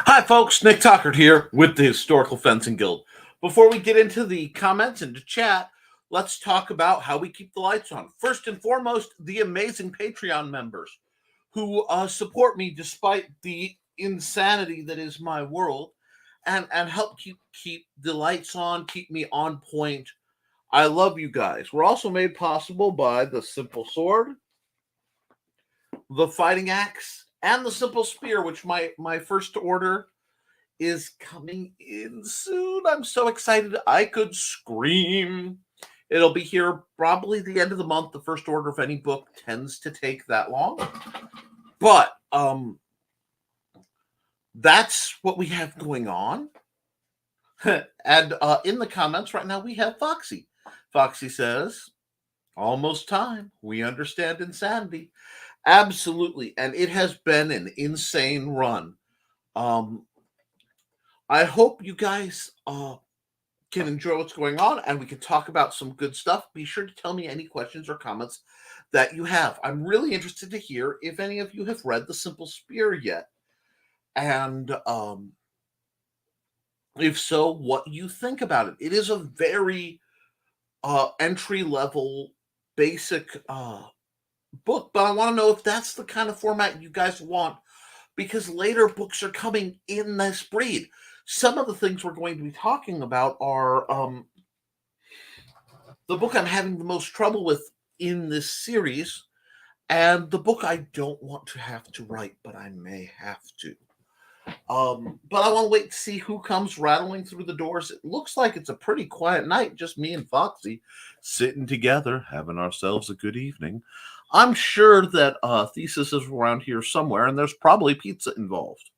Hi, folks. Nick Tuckert here with the Historical Fencing Guild. Before we get into the comments and to chat, let's talk about how we keep the lights on. First and foremost, the amazing Patreon members who support me despite the insanity that is my world and help keep the lights on, keep me on point. I love you guys. We're also made possible by the Simple Sword, the Fighting Axe, and the Simple Spear, which my first order is coming in soon. I'm so excited. I could scream. It'll be here probably the end of the month. The first order of any book tends to take that long. But that's what we have going on. And in the comments right now, we have Foxy. Foxy says, almost time. We understand insanity. Absolutely. And it has been an insane run. I hope you guys can enjoy what's going on and we can talk about some good stuff. Be sure to tell me any questions or comments that you have. I'm really interested to hear if any of you have read The Simple Spear yet. And if so, what you think about it. It is a very entry-level, basic book, but I want to know if that's the kind of format you guys want, because later books are coming in this breed. Some of the things we're going to be talking about are the book I'm having the most trouble with in this series, and the book I don't want to have to write, but I may have to. But I want to wait to see who comes rattling through the doors. It looks like it's a pretty quiet night, just me and Foxy sitting together, having ourselves a good evening. I'm sure that Thesis is around here somewhere, and there's probably pizza involved.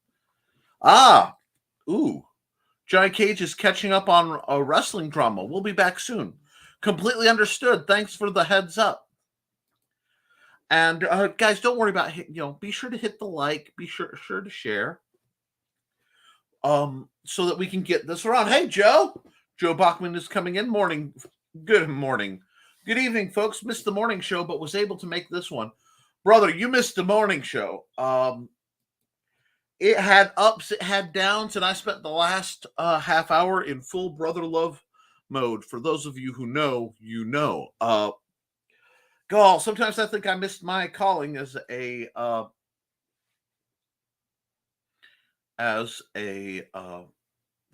Ooh. Johnny Cage is catching up on a wrestling drama. We'll be back soon. Completely understood. Thanks for the heads up. And guys, don't worry about be sure to hit the like. Be sure to share. So that we can get this around. Hey, Joe. Joe Bachman is coming in. Morning. Good morning. Good evening, folks. Missed the morning show, but was able to make this one. Brother, you missed the morning show. It had ups, it had downs, and I spent the last half hour in full brother love mode. For those of you who know, you know. Gall, sometimes I think I missed my calling as a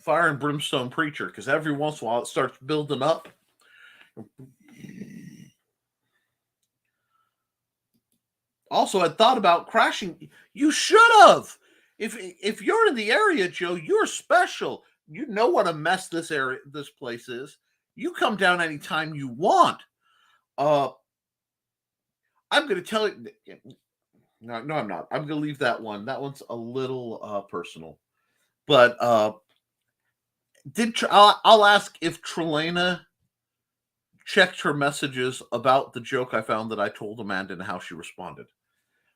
fire and brimstone preacher, because every once in a while it starts building up. Also, I thought about crashing. You should have. If you're in the area, Joe, you're special. You know what a mess this place is. You come down anytime you want. I'm going to tell you. No, I'm not. I'm going to leave that one. That one's a little personal. But I'll ask if Trelana checked her messages about the joke I found that I told Amanda and how she responded.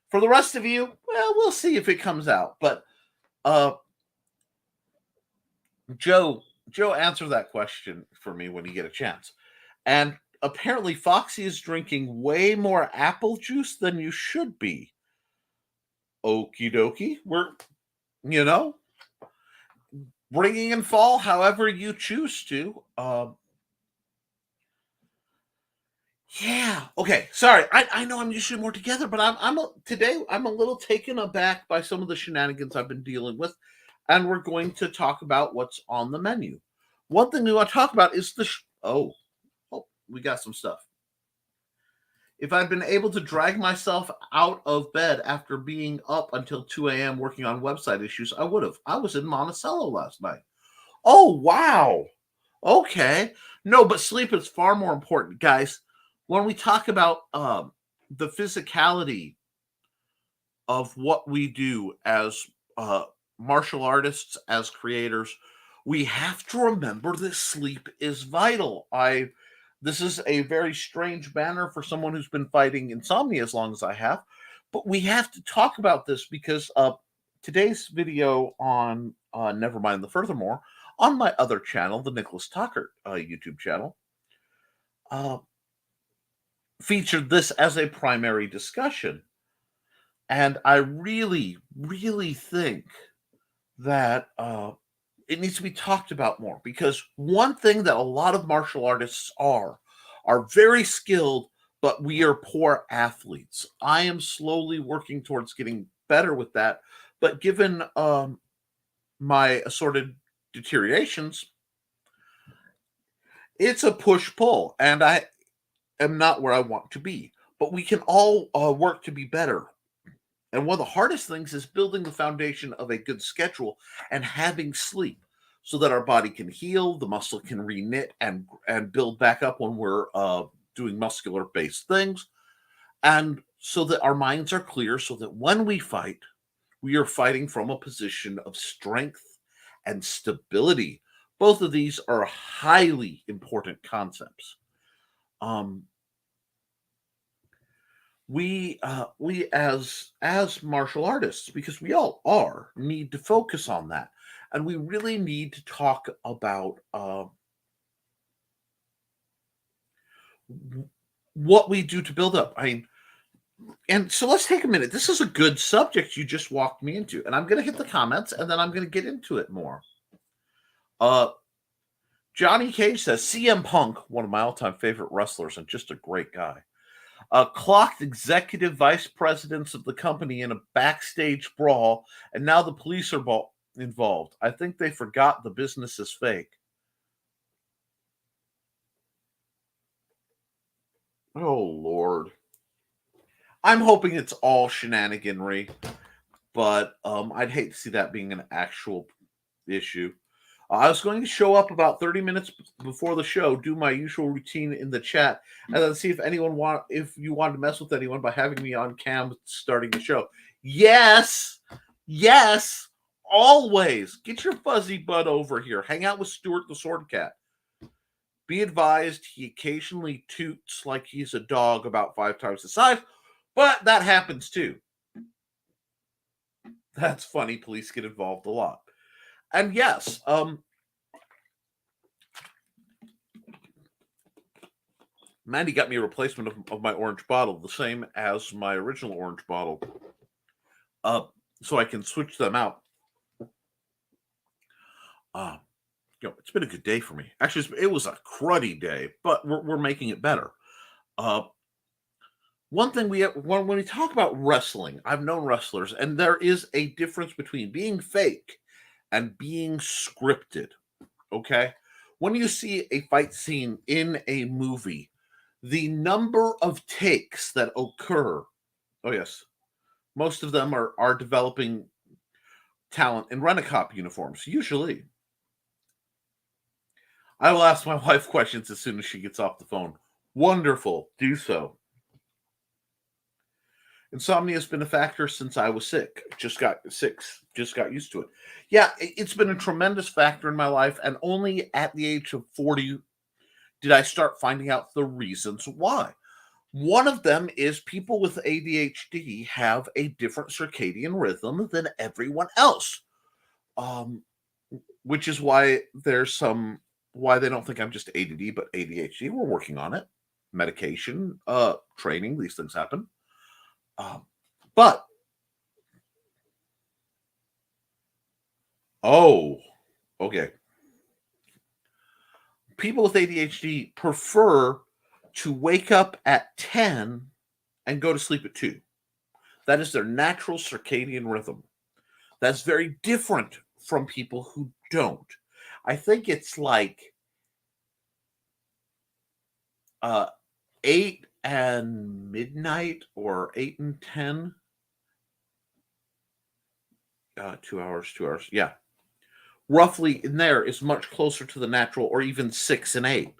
For the rest of you, well, we'll see if it comes out. But Joe, answer that question for me when you get a chance. And apparently, Foxy is drinking way more apple juice than you should be. Okie dokie. We're, bringing in fall however you choose to. Yeah. Okay. Sorry. I know I'm usually more together, but today I'm a little taken aback by some of the shenanigans I've been dealing with, and we're going to talk about what's on the menu. One thing we want to talk about is we got some stuff. If I'd been able to drag myself out of bed after being up until 2 a.m. working on website issues, I would have. I was in Monticello last night. Oh, wow. Okay. No, but sleep is far more important, guys. When we talk about the physicality of what we do as martial artists, as creators, we have to remember that sleep is vital. This is a very strange banner for someone who's been fighting insomnia as long as I have, but we have to talk about this because today's video on Nevermind the Furthermore, on my other channel, the Nicholas Tuckert YouTube channel, featured this as a primary discussion. And I really, really think that it needs to be talked about more, because one thing that a lot of martial artists are very skilled, but we are poor athletes. I am slowly working towards getting better with that, but given my assorted deteriorations, it's a push pull, and I am not where I want to be. But we can all work to be better. And one of the hardest things is building the foundation of a good schedule and having sleep so that our body can heal, the muscle can reknit and build back up when we're doing muscular based things, and so that our minds are clear, so that when we fight, we are fighting from a position of strength and stability. Both of these are highly important concepts. Um, we as martial artists, because we all are, need to focus on that, and we really need to talk about what we do to build up. I mean, and so let's take a minute. This is a good subject you just walked me into, and I'm going to hit the comments, and then I'm going to get into it more. uh Johnny Cage says CM Punk, one of my all-time favorite wrestlers and just a great guy, clocked executive vice presidents of the company in a backstage brawl, and now the police are involved. I think they forgot the business is fake. Oh, Lord. I'm hoping it's all shenaniganry, but I'd hate to see that being an actual issue. I was going to show up about 30 minutes before the show, do my usual routine in the chat, and then see if you want to mess with anyone by having me on cam starting the show. Yes, yes, always. Get your fuzzy butt over here. Hang out with Stuart the Sword Cat. Be advised, he occasionally toots like he's a dog about 5 times the size, but that happens too. That's funny. Police get involved a lot. And yes, Mandy got me a replacement of my orange bottle, the same as my original orange bottle, so I can switch them out. Uh, it's been a good day for me. Actually, it was a cruddy day, but we're making it better. One thing when we talk about wrestling, I've known wrestlers, and there is a difference between being fake and being scripted. Okay, when you see a fight scene in a movie, the number of takes that occur, oh yes, most of them are developing talent in rent-a-cop uniforms. Usually, I will ask my wife questions as soon as she gets off the phone. Wonderful, do so. Insomnia has been a factor since I was sick. Just got used to it. Yeah, it's been a tremendous factor in my life, and only at the age of 40 did I start finding out the reasons why. One of them is people with ADHD have a different circadian rhythm than everyone else, um, which is why why they don't think I'm just ADD but ADHD. We're working on it. Medication, training, these things happen. But oh, okay. People with ADHD prefer to wake up at 10 and go to sleep at 2. That is their natural circadian rhythm. That's very different from people who don't. I think it's like 8 and midnight, or 8 and 10. 2 hours, 2 hours. Yeah. Roughly in there is much closer to the natural, or even 6 and 8.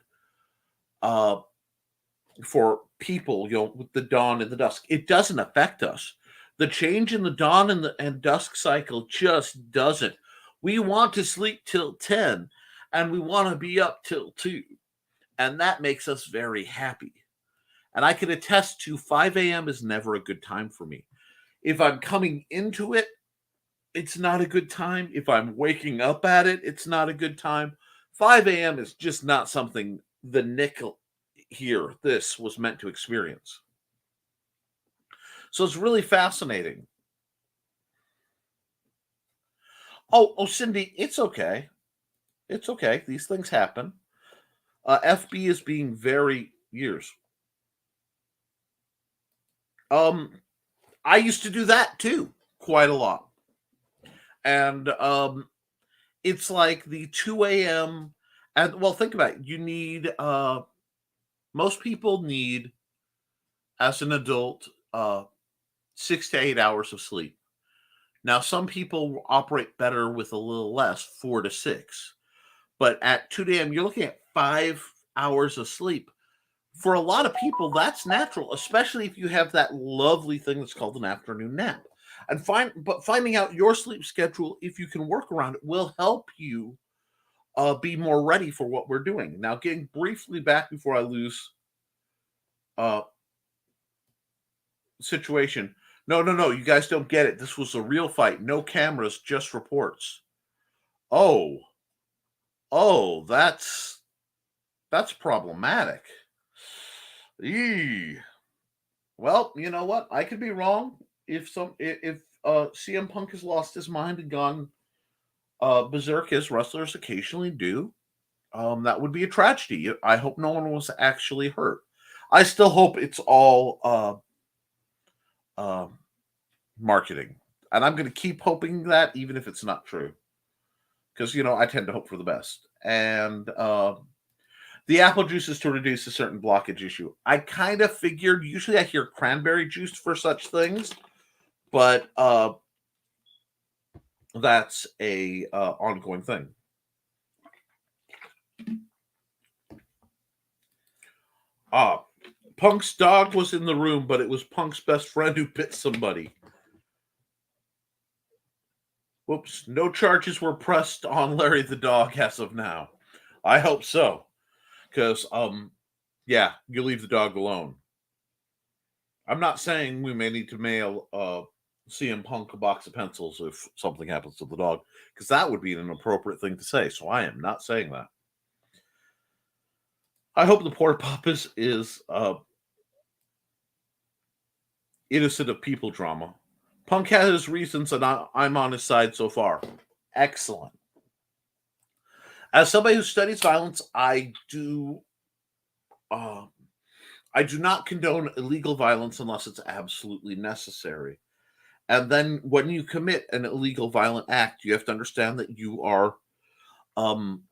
For people, with the dawn and the dusk, it doesn't affect us. The change in the dawn and dusk cycle just doesn't. We want to sleep till 10, and we want to be up till 2, and that makes us very happy. And I can attest to 5 a.m. is never a good time for me. If I'm coming into it, it's not a good time. If I'm waking up at it, it's not a good time. 5 a.m. is just not something the nickel here, this was meant to experience. So it's really fascinating. Oh, Cindy, it's okay. It's okay. These things happen. FB is being very years. I used to do that too, quite a lot. And it's like the 2 a.m. and well, think about it. You need most people need as an adult 6 to 8 hours of sleep. Now, some people operate better with a little less, 4 to 6. But at 2 a.m., you're looking at 5 hours of sleep. For a lot of people, that's natural, especially if you have that lovely thing that's called an afternoon nap. And finding out your sleep schedule, if you can work around it, will help you be more ready for what we're doing. Now, getting briefly back before I lose uh, situation. No, no, no, you guys don't get it. This was a real fight. No cameras, just reports. Oh, that's problematic. Eee. Well, you know what? I could be wrong. If CM Punk has lost his mind and gone berserk as wrestlers occasionally do, that would be a tragedy. I hope no one was actually hurt. I still hope it's all uh, marketing, and I'm going to keep hoping that, even if it's not true, because I tend to hope for the best. And the apple juice is to reduce a certain blockage issue. I kind of figured. Usually, I hear cranberry juice for such things, but that's a ongoing thing. Punk's dog was in the room, but it was Punk's best friend who bit somebody. Whoops! No charges were pressed on Larry the dog as of now. I hope so, because yeah, you leave the dog alone. I'm not saying we may need to mail CM Punk a box of pencils if something happens to the dog, because that would be an inappropriate thing to say. So I am not saying that. I hope the poor pup is innocent of people drama. Punk has his reasons, and I'm on his side so far. Excellent. As somebody who studies violence, uh, I do not condone illegal violence unless it's absolutely necessary. And then when you commit an illegal violent act, you have to understand that you are um,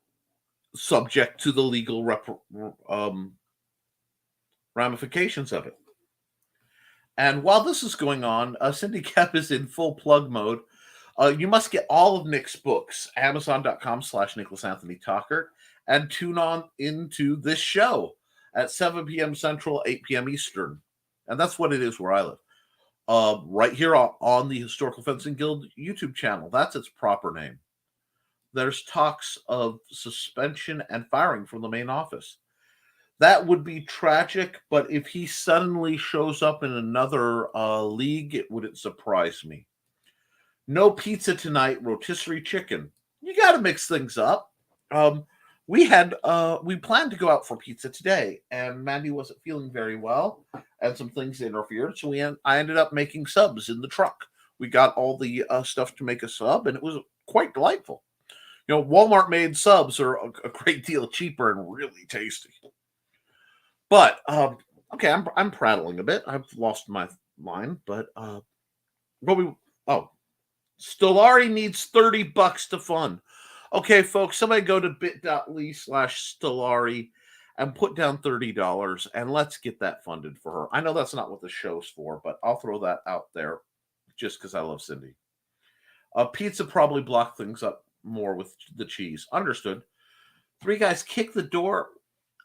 subject to the legal ramifications of it. And while this is going on, Cindy Cap is in full plug mode. You must get all of Nick's books, Amazon.com/Nicholas Anthony Talker, and tune on into this show at 7 p.m. Central, 8 p.m. Eastern. And that's what it is where I live. Right here on the Historical Fencing Guild YouTube channel. That's its proper name. There's talks of suspension and firing from the main office. That would be tragic, but if he suddenly shows up in another league, it wouldn't surprise me. No pizza tonight, rotisserie chicken. You got to mix things up. We planned to go out for pizza today, and Mandy wasn't feeling very well, and some things interfered. So I ended up making subs in the truck. We got all the stuff to make a sub, and it was quite delightful. Walmart made subs are a great deal cheaper and really tasty. But okay, I'm prattling a bit. I've lost my mind, but Stellari needs $30 to fund. Okay, folks, somebody go to bit.ly/Stellari and put down $30 and let's get that funded for her. I know that's not what the show's for, but I'll throw that out there just because I love Cindy. Pizza probably blocked things up more with the cheese. Understood. 3 guys kick the door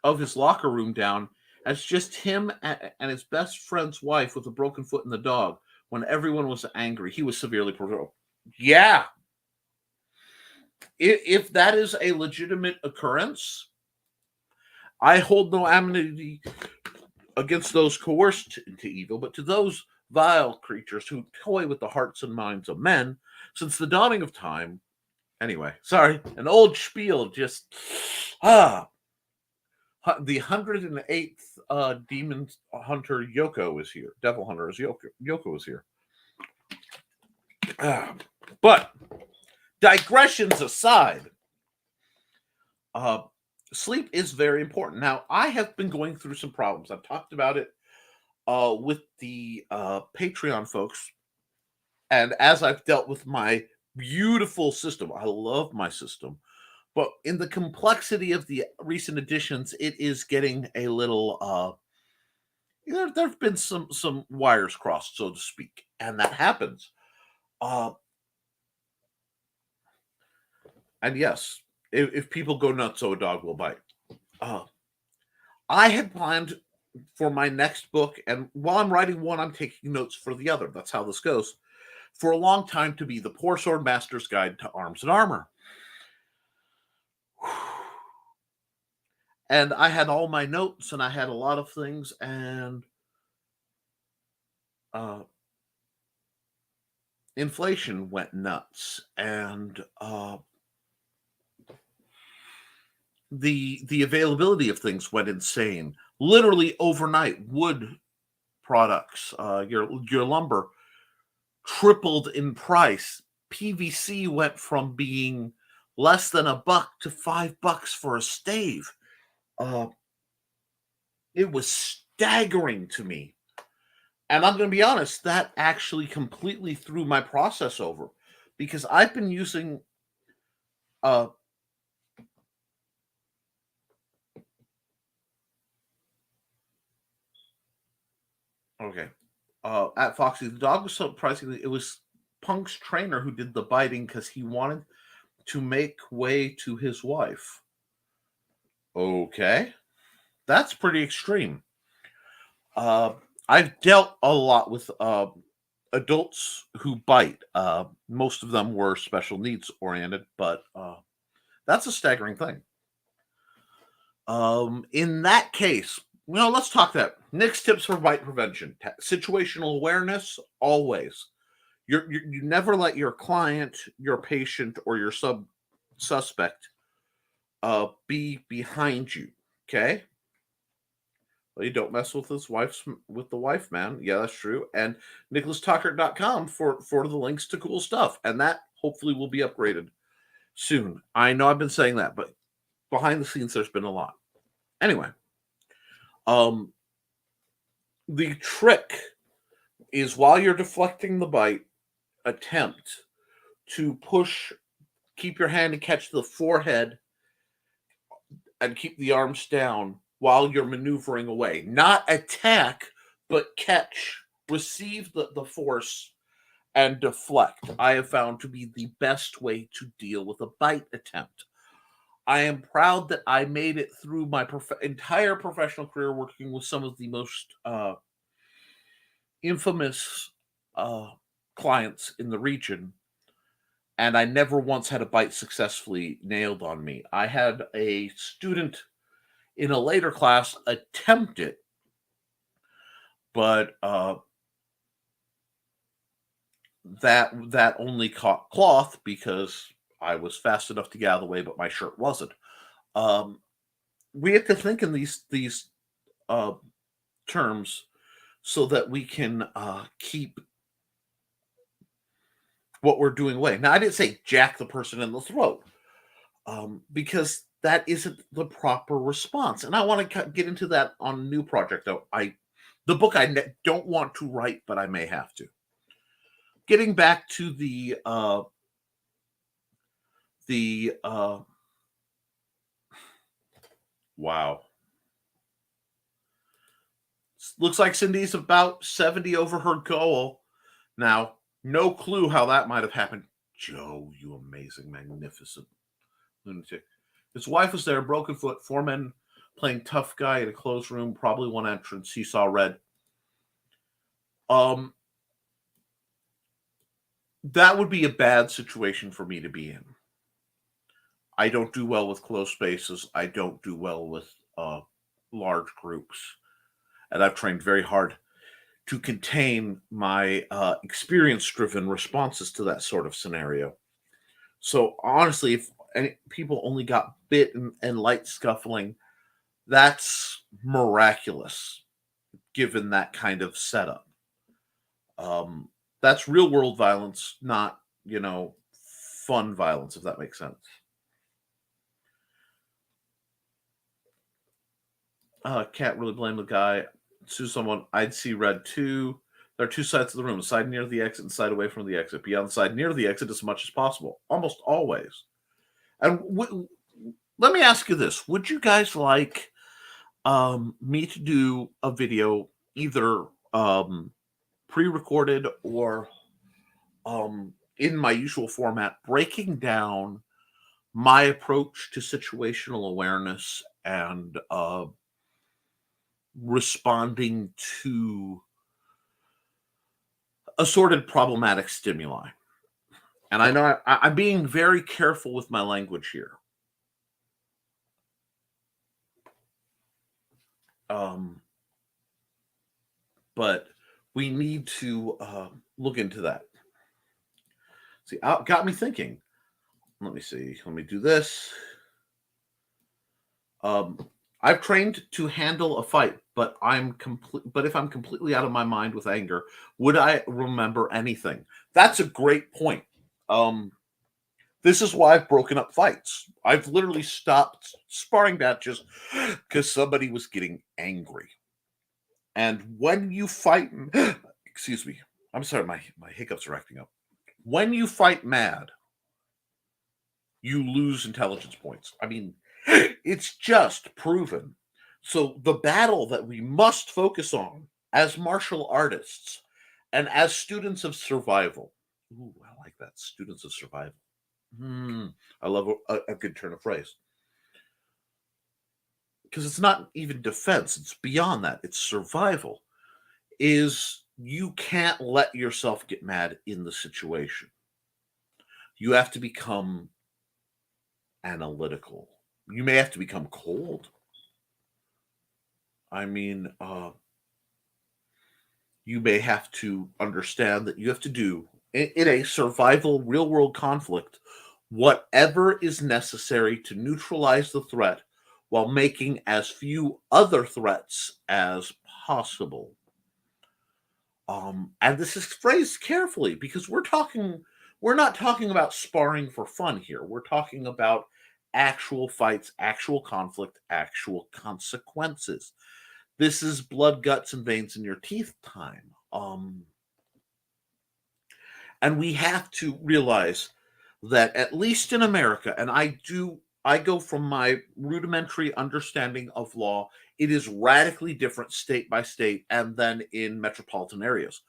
of his locker room down. It's just him and his best friend's wife with a broken foot and the dog. When everyone was angry, he was severely provoked. Yeah. If that is a legitimate occurrence, I hold no enmity against those coerced into evil, but to those vile creatures who toy with the hearts and minds of men since the dawning of time. Anyway, sorry, an old spiel. Just the 108th demon hunter Yoko is here. Devil hunter is Yoko is here. But digressions aside, sleep is very important. Now, I have been going through some problems. I've talked about it with the Patreon folks, and as I've dealt with my beautiful system, I love my system, but in the complexity of the recent additions, it is getting a little. There've been some wires crossed, so to speak, and that happens. Uh, and yes, if people go nuts, so a dog will bite. Uh, I had planned for my next book, and while I'm writing one, I'm taking notes for the other. That's how this goes. For a long time, to be the Poor Sword Master's Guide to Arms and Armor. And I had all my notes, and I had a lot of things, and uh, inflation went nuts, and the availability of things went insane. Literally overnight, wood products, your lumber tripled in price. PVC went from being less than $1 to $5 for a stave. It was staggering to me. And I'm going to be honest, that actually completely threw my process over because I've been using okay. At Foxy, the dog was surprisingly, it was Punk's trainer who did the biting because he wanted to make way to his wife. Okay. That's pretty extreme. I've dealt a lot with adults who bite. Most of them were special needs oriented, but that's a staggering thing. In that case, let's talk that. Nick's tips for bite prevention: situational awareness. Always, you never let your client, your patient, or your suspect be behind you. Okay. Well, you don't mess with the wife, man. Yeah, that's true. And nicholastucker.com for the links to cool stuff. And that hopefully will be upgraded soon. I know I've been saying that, but behind the scenes there's been a lot. Anyway, the trick is while you're deflecting the bite, attempt to keep your hand and catch the forehead and keep the arms down while you're maneuvering away. Not attack, but catch, receive the force, and deflect. I have found to be the best way to deal with a bite attempt. I am proud that I made it through my entire professional career working with some of the most infamous clients in the region, and I never once had a bite successfully nailed on me. I had a student in a later class attempt it, but that only caught cloth because I was fast enough to get out of the way, but my shirt wasn't. We have to think in these terms so that we can keep what we're doing away. Now, I didn't say jack the person in the throat because that isn't the proper response. And I want to get into that on a new project. The book I don't want to write, but I may have to. Getting back to the wow. Looks like Cindy's about 70 over her goal. Now, no clue how that might have happened. Joe, you amazing, magnificent lunatic. His wife was there, broken foot, 4 men playing tough guy in a closed room, probably one entrance. He saw red. That would be a bad situation for me to be in. I don't do well with close spaces. I don't do well with large groups. And I've trained very hard to contain my experience-driven responses to that sort of scenario. So honestly, if people only got bit and light scuffling, that's miraculous, given that kind of setup. That's real world violence, not fun violence, if that makes sense. Can't really blame the guy. Sue someone. I'd see red too. There are two sides of the room: side near the exit and side away from the exit. Be on the side near the exit as much as possible. Almost always. And let me ask you this: would you guys like me to do a video, either pre-recorded or in my usual format, breaking down my approach to situational awareness and responding to assorted problematic stimuli? And I know I'm being very careful with my language here. But we need to look into that. See, got me thinking. Let me see. Let me do this. I've trained to handle a fight, but But if I'm completely out of my mind with anger, would I remember anything? That's a great point. This is why I've broken up fights. I've literally stopped sparring matches because somebody was getting angry. And when you fight, excuse me, I'm sorry, my hiccups are acting up. When you fight mad, you lose intelligence points. I mean, it's just proven. So the battle that we must focus on as martial artists and as students of survival. Ooh, I like that. Students of survival. I love a good turn of phrase. Because it's not even defense, it's beyond that. It's survival. Is you can't let yourself get mad in the situation. You have to become analytical. You may have to become cold. I mean, you may have to understand that you have to do in a survival real world conflict whatever is necessary to neutralize the threat while making as few other threats as possible. And this is phrased carefully because we're not talking about sparring for fun here. We're talking about actual fights, actual conflict, actual consequences. This is blood, guts, and veins in your teeth time. And we have to realize that, at least in America, and I go from my rudimentary understanding of law, it is radically different state by state and then in metropolitan areas.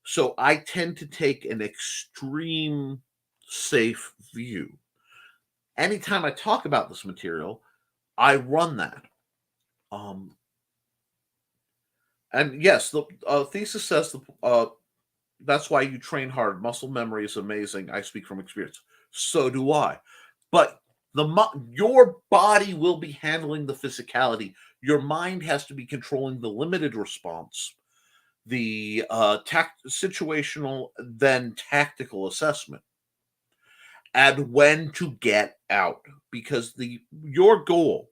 So I tend to take an extreme safe view. Anytime I talk about this material, I run that. And yes, the thesis says that's why you train hard. Muscle memory is amazing. I speak from experience. So do I. But your body will be handling the physicality. Your mind has to be controlling the limited response, the situational, then tactical assessment, and when to get out. Because your goal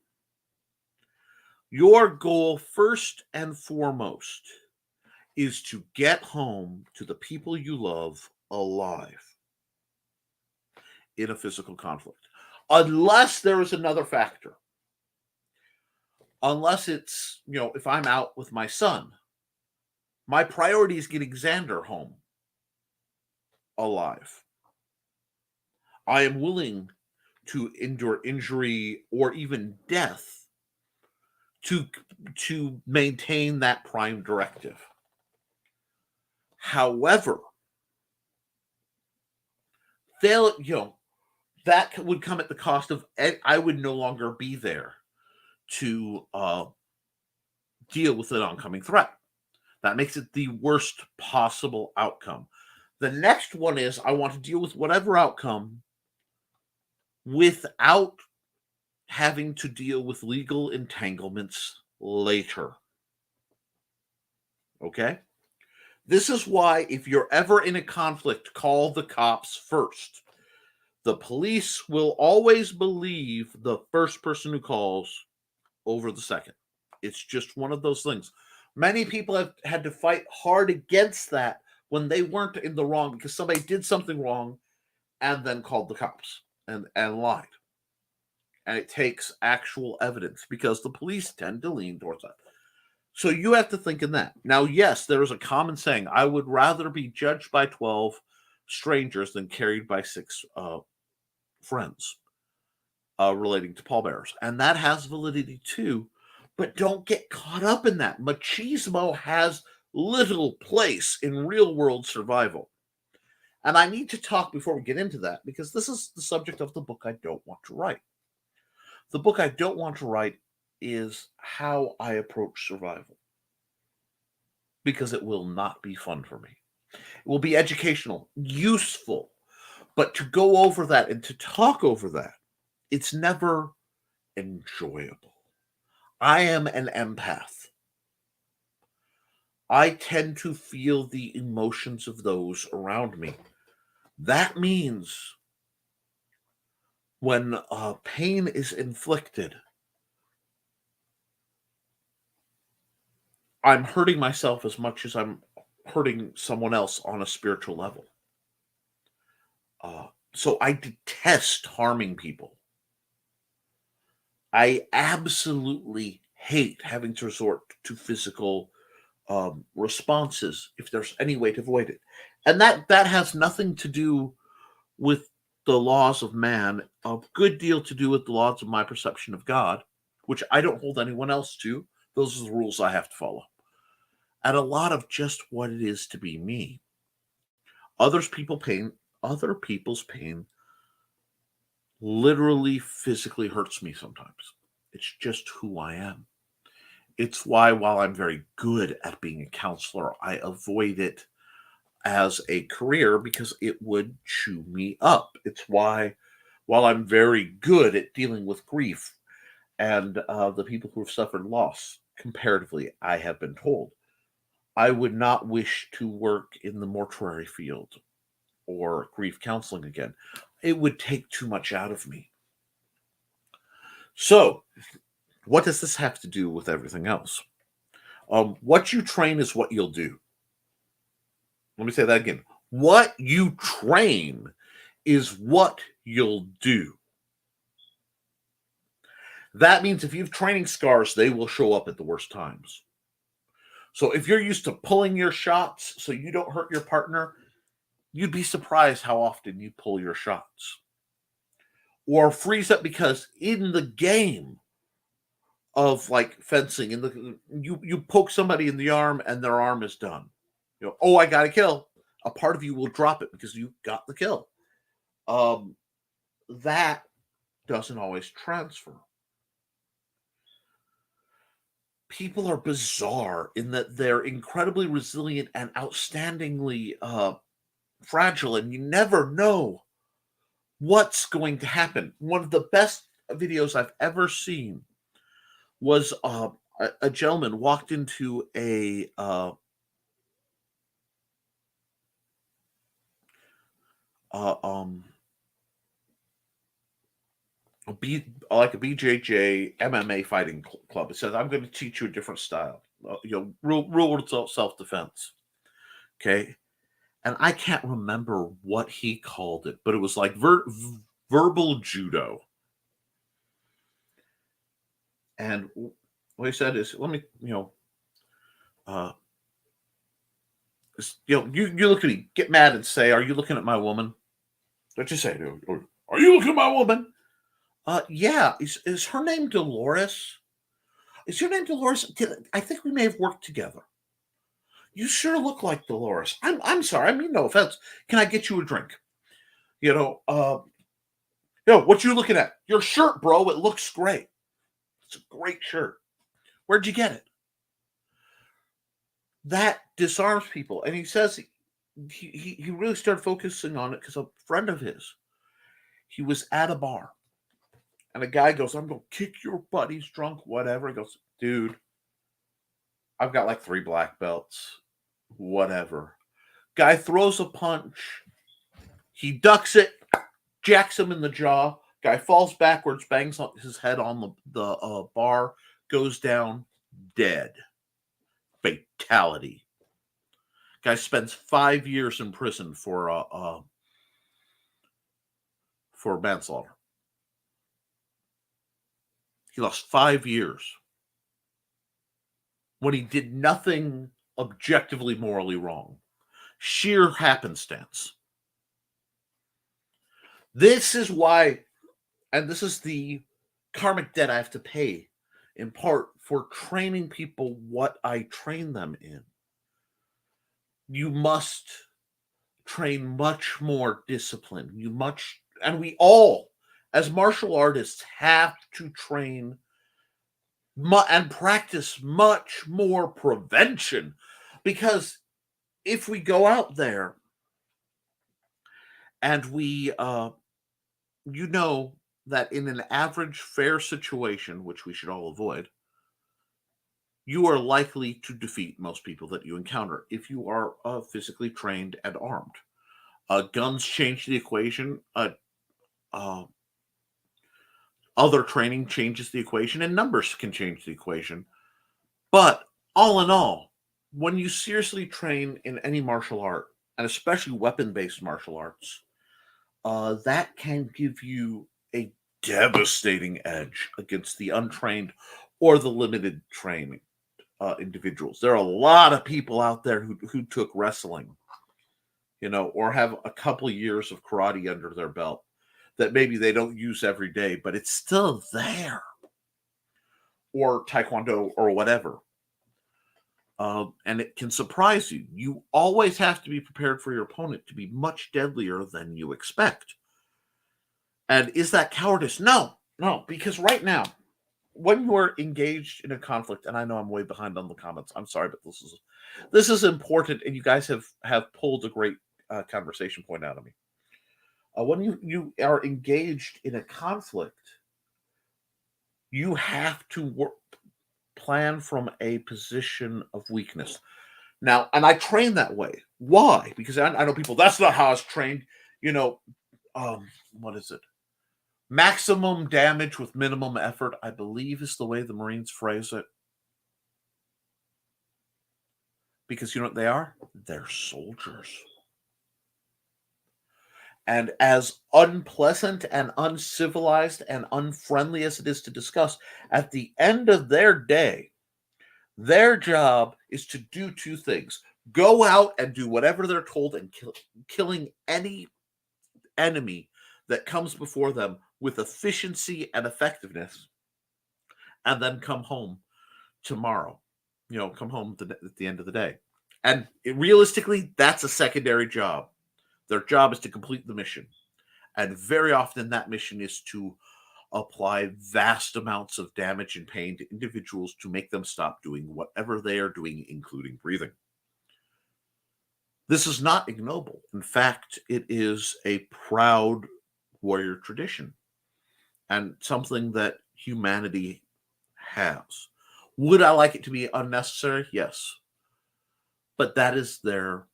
first and foremost is to get home to the people you love alive in a physical conflict. Unless there is another factor. Unless it's, if I'm out with my son, my priority is getting Xander home alive. I am willing to endure injury or even death to maintain that prime directive. However, that would come at the cost of I would no longer be there to deal with an oncoming threat. That makes it the worst possible outcome. The next one is I want to deal with whatever outcome without having to deal with legal entanglements later. Okay? This is why, if you're ever in a conflict, call the cops first. The police will always believe the first person who calls over the second. It's just one of those things. Many people have had to fight hard against that when they weren't in the wrong because somebody did something wrong and then called the cops and lied. And it takes actual evidence because the police tend to lean towards that. So you have to think in that. Now, yes, there is a common saying, I would rather be judged by 12 strangers than carried by 6 friends relating to pallbearers. And that has validity too. But don't get caught up in that. Machismo has little place in real world survival. And I need to talk before we get into that because this is the subject of the book I don't want to write. The book I don't want to write is how I approach survival because it will not be fun for me. It will be educational, useful, but to go over that and to talk over that, it's never enjoyable. I am an empath. I tend to feel the emotions of those around me. That means when pain is inflicted, I'm hurting myself as much as I'm hurting someone else on a spiritual level. So I detest harming people. I absolutely hate having to resort to physical responses if there's any way to avoid it. And that has nothing to do with the laws of man, a good deal to do with the laws of my perception of God, which I don't hold anyone else to. Those are the rules I have to follow. And a lot of just what it is to be me. Other people's pain literally physically hurts me sometimes. It's just who I am. It's why, while I'm very good at being a counselor, I avoid it as a career because it would chew me up. It's why, while I'm very good at dealing with grief and the people who have suffered loss, comparatively, I have been told, I would not wish to work in the mortuary field or grief counseling again. It would take too much out of me. So, what does this have to do with everything else? What you train is what you'll do. Let me say that again. What you train is what you'll do. That means if you have training scars, they will show up at the worst times. So if you're used to pulling your shots so you don't hurt your partner, you'd be surprised how often you pull your shots. Or freeze up because in the game of like fencing, you poke somebody in the arm and their arm is done. Oh, I got a kill. A part of you will drop it because you got the kill. That doesn't always transfer. People are bizarre in that they're incredibly resilient and outstandingly fragile, and you never know what's going to happen. One of the best videos I've ever seen was a gentleman walked into a like a BJJ MMA fighting club. It says, "I'm going to teach you a different style. Rule of self-defense." Okay, and I can't remember what he called it, but it was like verbal judo. And what he said is, "Let me, you look at me, get mad, and say, are you looking at my woman? Don't you say, are you looking at my woman? Yeah. Is her name Dolores? Is your name Dolores? I think we may have worked together. You sure look like Dolores. I'm sorry. I mean, no offense. Can I get you a drink? What you looking at? Your shirt, bro. It looks great. It's a great shirt. Where'd you get it?" That disarms people. And he says he really started focusing on it because a friend of his, he was at a bar. And a guy goes, "I'm going to kick your butt. He's drunk, whatever." He goes, "Dude, I've got like 3 black belts. Whatever." Guy throws a punch. He ducks it, jacks him in the jaw. Guy falls backwards, bangs his head on the bar, goes down, dead. Fatality. Guy spends 5 years in prison for for manslaughter. He lost 5 years when he did nothing objectively morally wrong. Sheer happenstance. This is why, and this is the karmic debt I have to pay in part for training people what I train them in. You must train much more discipline. And we all, as martial artists, have to train and practice much more prevention, because if we go out there and we that in an average fair situation, which we should all avoid, you are likely to defeat most people that you encounter if you are physically trained and armed. Guns change the equation. Other training changes the equation, and numbers can change the equation. But all in all, when you seriously train in any martial art, and especially weapon-based martial arts, that can give you a devastating edge against the untrained or the limited training individuals. There are a lot of people out there who took wrestling, or have a couple years of karate under their belt that maybe they don't use every day, but it's still there, or taekwondo or whatever. And it can surprise you. You always have to be prepared for your opponent to be much deadlier than you expect. And is that cowardice? No, because right now, when you are engaged in a conflict, and I know I'm way behind on the comments. I'm sorry, but this is important, and you guys have pulled a great conversation point out of me. When you are engaged in a conflict, you have to plan from a position of weakness. Now, and I train that way. Why? Because I know people, that's not how I was trained. What is it? Maximum damage with minimum effort, I believe, is the way the Marines phrase it. Because you know what they are? They're soldiers. And as unpleasant and uncivilized and unfriendly as it is to discuss, at the end of their day, their job is to do two things: go out and do whatever they're told and killing any enemy that comes before them with efficiency and effectiveness, and then come home tomorrow. Come home at the end of the day. And realistically, that's a secondary job. Their job is to complete the mission. And very often that mission is to apply vast amounts of damage and pain to individuals to make them stop doing whatever they are doing, including breathing. This is not ignoble. In fact, it is a proud warrior tradition and something that humanity has. Would I like it to be unnecessary? Yes. But that is their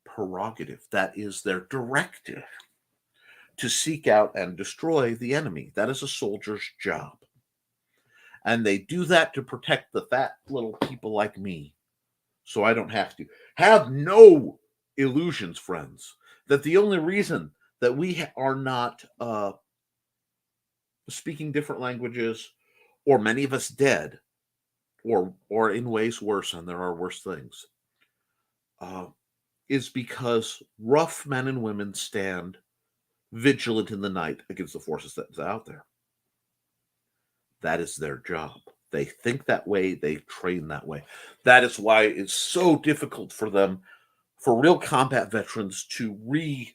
prerogative. That is their directive, to seek out and destroy the enemy. That is a soldier's job. And they do that to protect the fat little people like me, so I don't have to. Have no illusions, friends, that the only reason that we are not speaking different languages, or many of us dead, or in ways worse, and there are worse things, is because rough men and women stand vigilant in the night against the forces that's out there. That is their job. They think that way. They train that way. That is why it's so difficult for them, for real combat veterans, to reintegrate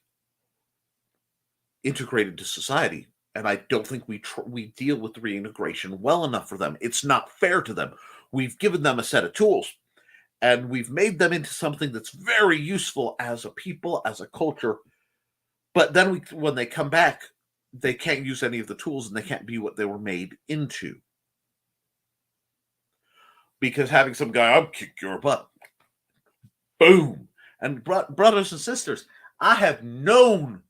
into society. And I don't think we deal with reintegration well enough for them. It's not fair to them. We've given them a set of tools, and we've made them into something that's very useful as a people, as a culture. But then when they come back, they can't use any of the tools, and they can't be what they were made into. Because having some guy, I'll kick your butt. Boom. And brothers and sisters, I have known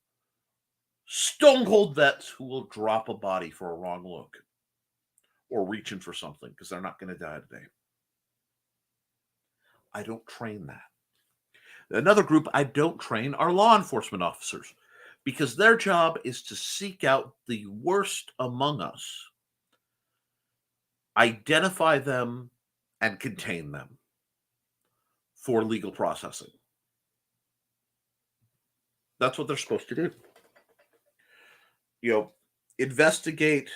stone cold vets who will drop a body for a wrong look or reaching for something because they're not going to die today. I don't train that. Another group I don't train are law enforcement officers. because their job is to seek out the worst among us, identify them, and contain them for legal processing. That's what they're supposed to do. Investigate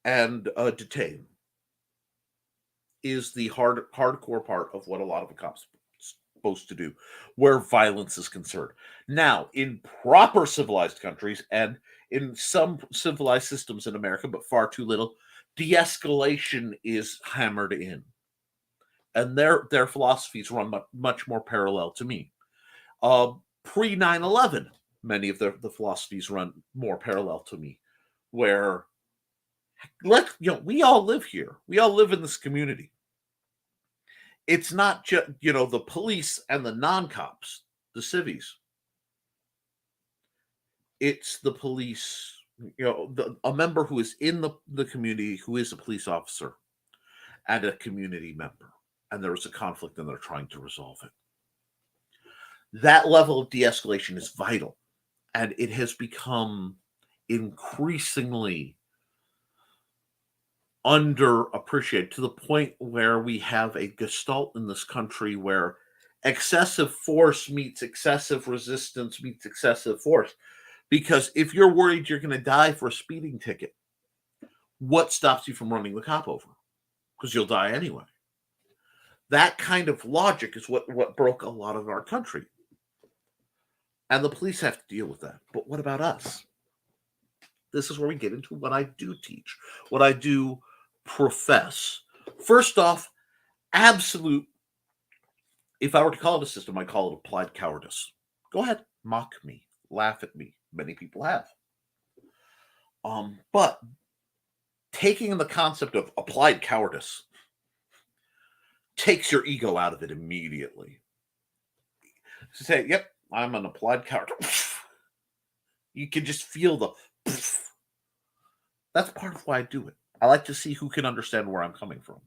and detain is the hardcore part of what a lot of a cop's supposed to do, where violence is concerned. Now, in proper civilized countries and in some civilized systems in America, but far too little, de-escalation is hammered in, and their philosophies run much more parallel to me. Pre 9/11, many of the philosophies run more parallel to me, where we all live here. We all live in this community. It's not just, the police and the non-cops, the civvies. It's the police, a member who is in the community, who is a police officer, and a community member. And there was a conflict and they're trying to resolve it. That level of de-escalation is vital. And it has become increasingly underappreciated, to the point where we have a gestalt in this country where excessive force meets excessive resistance meets excessive force. Because if you're worried you're going to die for a speeding ticket, what stops you from running the cop over? Because you'll die anyway. That kind of logic is what broke a lot of our country. And the police have to deal with that. But what about us? This is where we get into what I do teach, what I do profess. First off, absolute, if I were to call it a system, I call it applied cowardice. Go ahead, mock me, laugh at me. Many people have. But taking the concept of applied cowardice takes your ego out of it immediately. To say, yep, I'm an applied coward. You can just feel the. That's part of why I do it. I like to see who can understand where I'm coming from.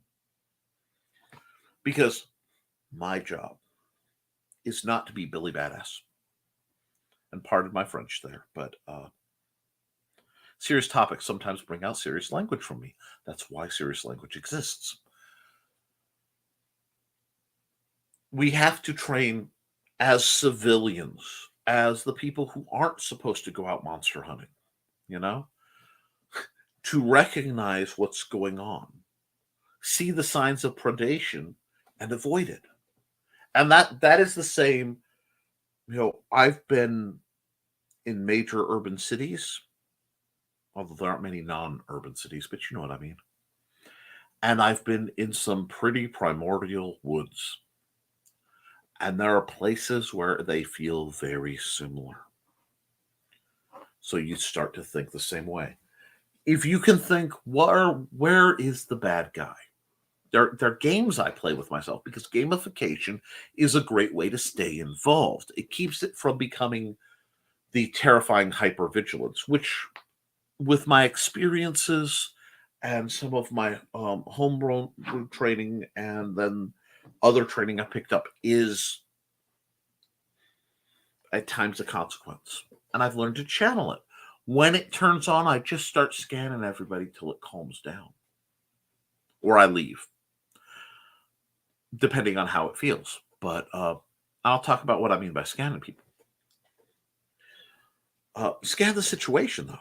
Because my job is not to be Billy Badass. And pardon my French there, but serious topics sometimes bring out serious language from me. That's why serious language exists. We have to train as civilians, as the people who aren't supposed to go out monster hunting, to recognize what's going on, see the signs of predation, and avoid it. And that is the same. I've been in major urban cities, although there aren't many non-urban cities, but you know what I mean. And I've been in some pretty primordial woods. And there are places where they feel very similar. So you start to think the same way. If you can think, where is the bad guy? There are games I play with myself, because gamification is a great way to stay involved. It keeps it from becoming the terrifying hypervigilance, which, with my experiences and some of my homegrown training and then other training I picked up, is at times a consequence. And I've learned to channel it. When it turns on, I just start scanning everybody till it calms down. Or I leave, depending on how it feels. But I'll talk about what I mean by scanning people. Scan the situation, though.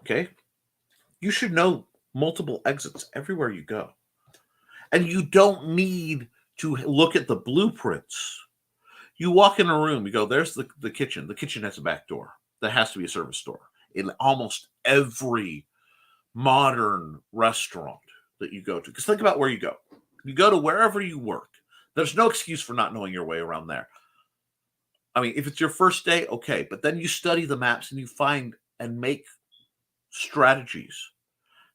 Okay? You should know multiple exits everywhere you go. And you don't need to look at the blueprints. You walk in a room, you go, there's the kitchen. The kitchen has a back door. There has to be a service door. In almost every modern restaurant that you go to. Because think about where you go. You go to wherever you work. There's no excuse for not knowing your way around there. I mean, if it's your first day, okay. But then you study the maps and you find and make strategies.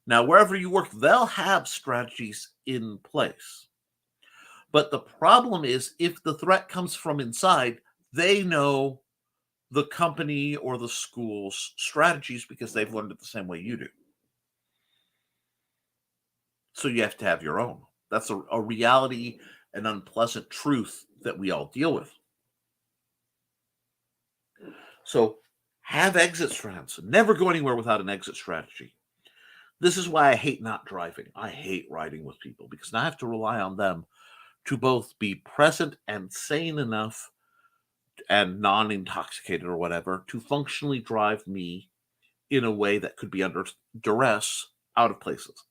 Now, wherever you work, they'll have strategies in place. But the problem is, if the threat comes from inside, they know the company or the school's strategies because they've learned it the same way you do. So you have to have your own. That's a reality, an unpleasant truth that we all deal with. So have exit strategies. Never go anywhere without an exit strategy. This is why I hate not driving. I hate riding with people because I have to rely on them to both be present and sane enough and non-intoxicated or whatever to functionally drive me in a way that could be under duress out of places.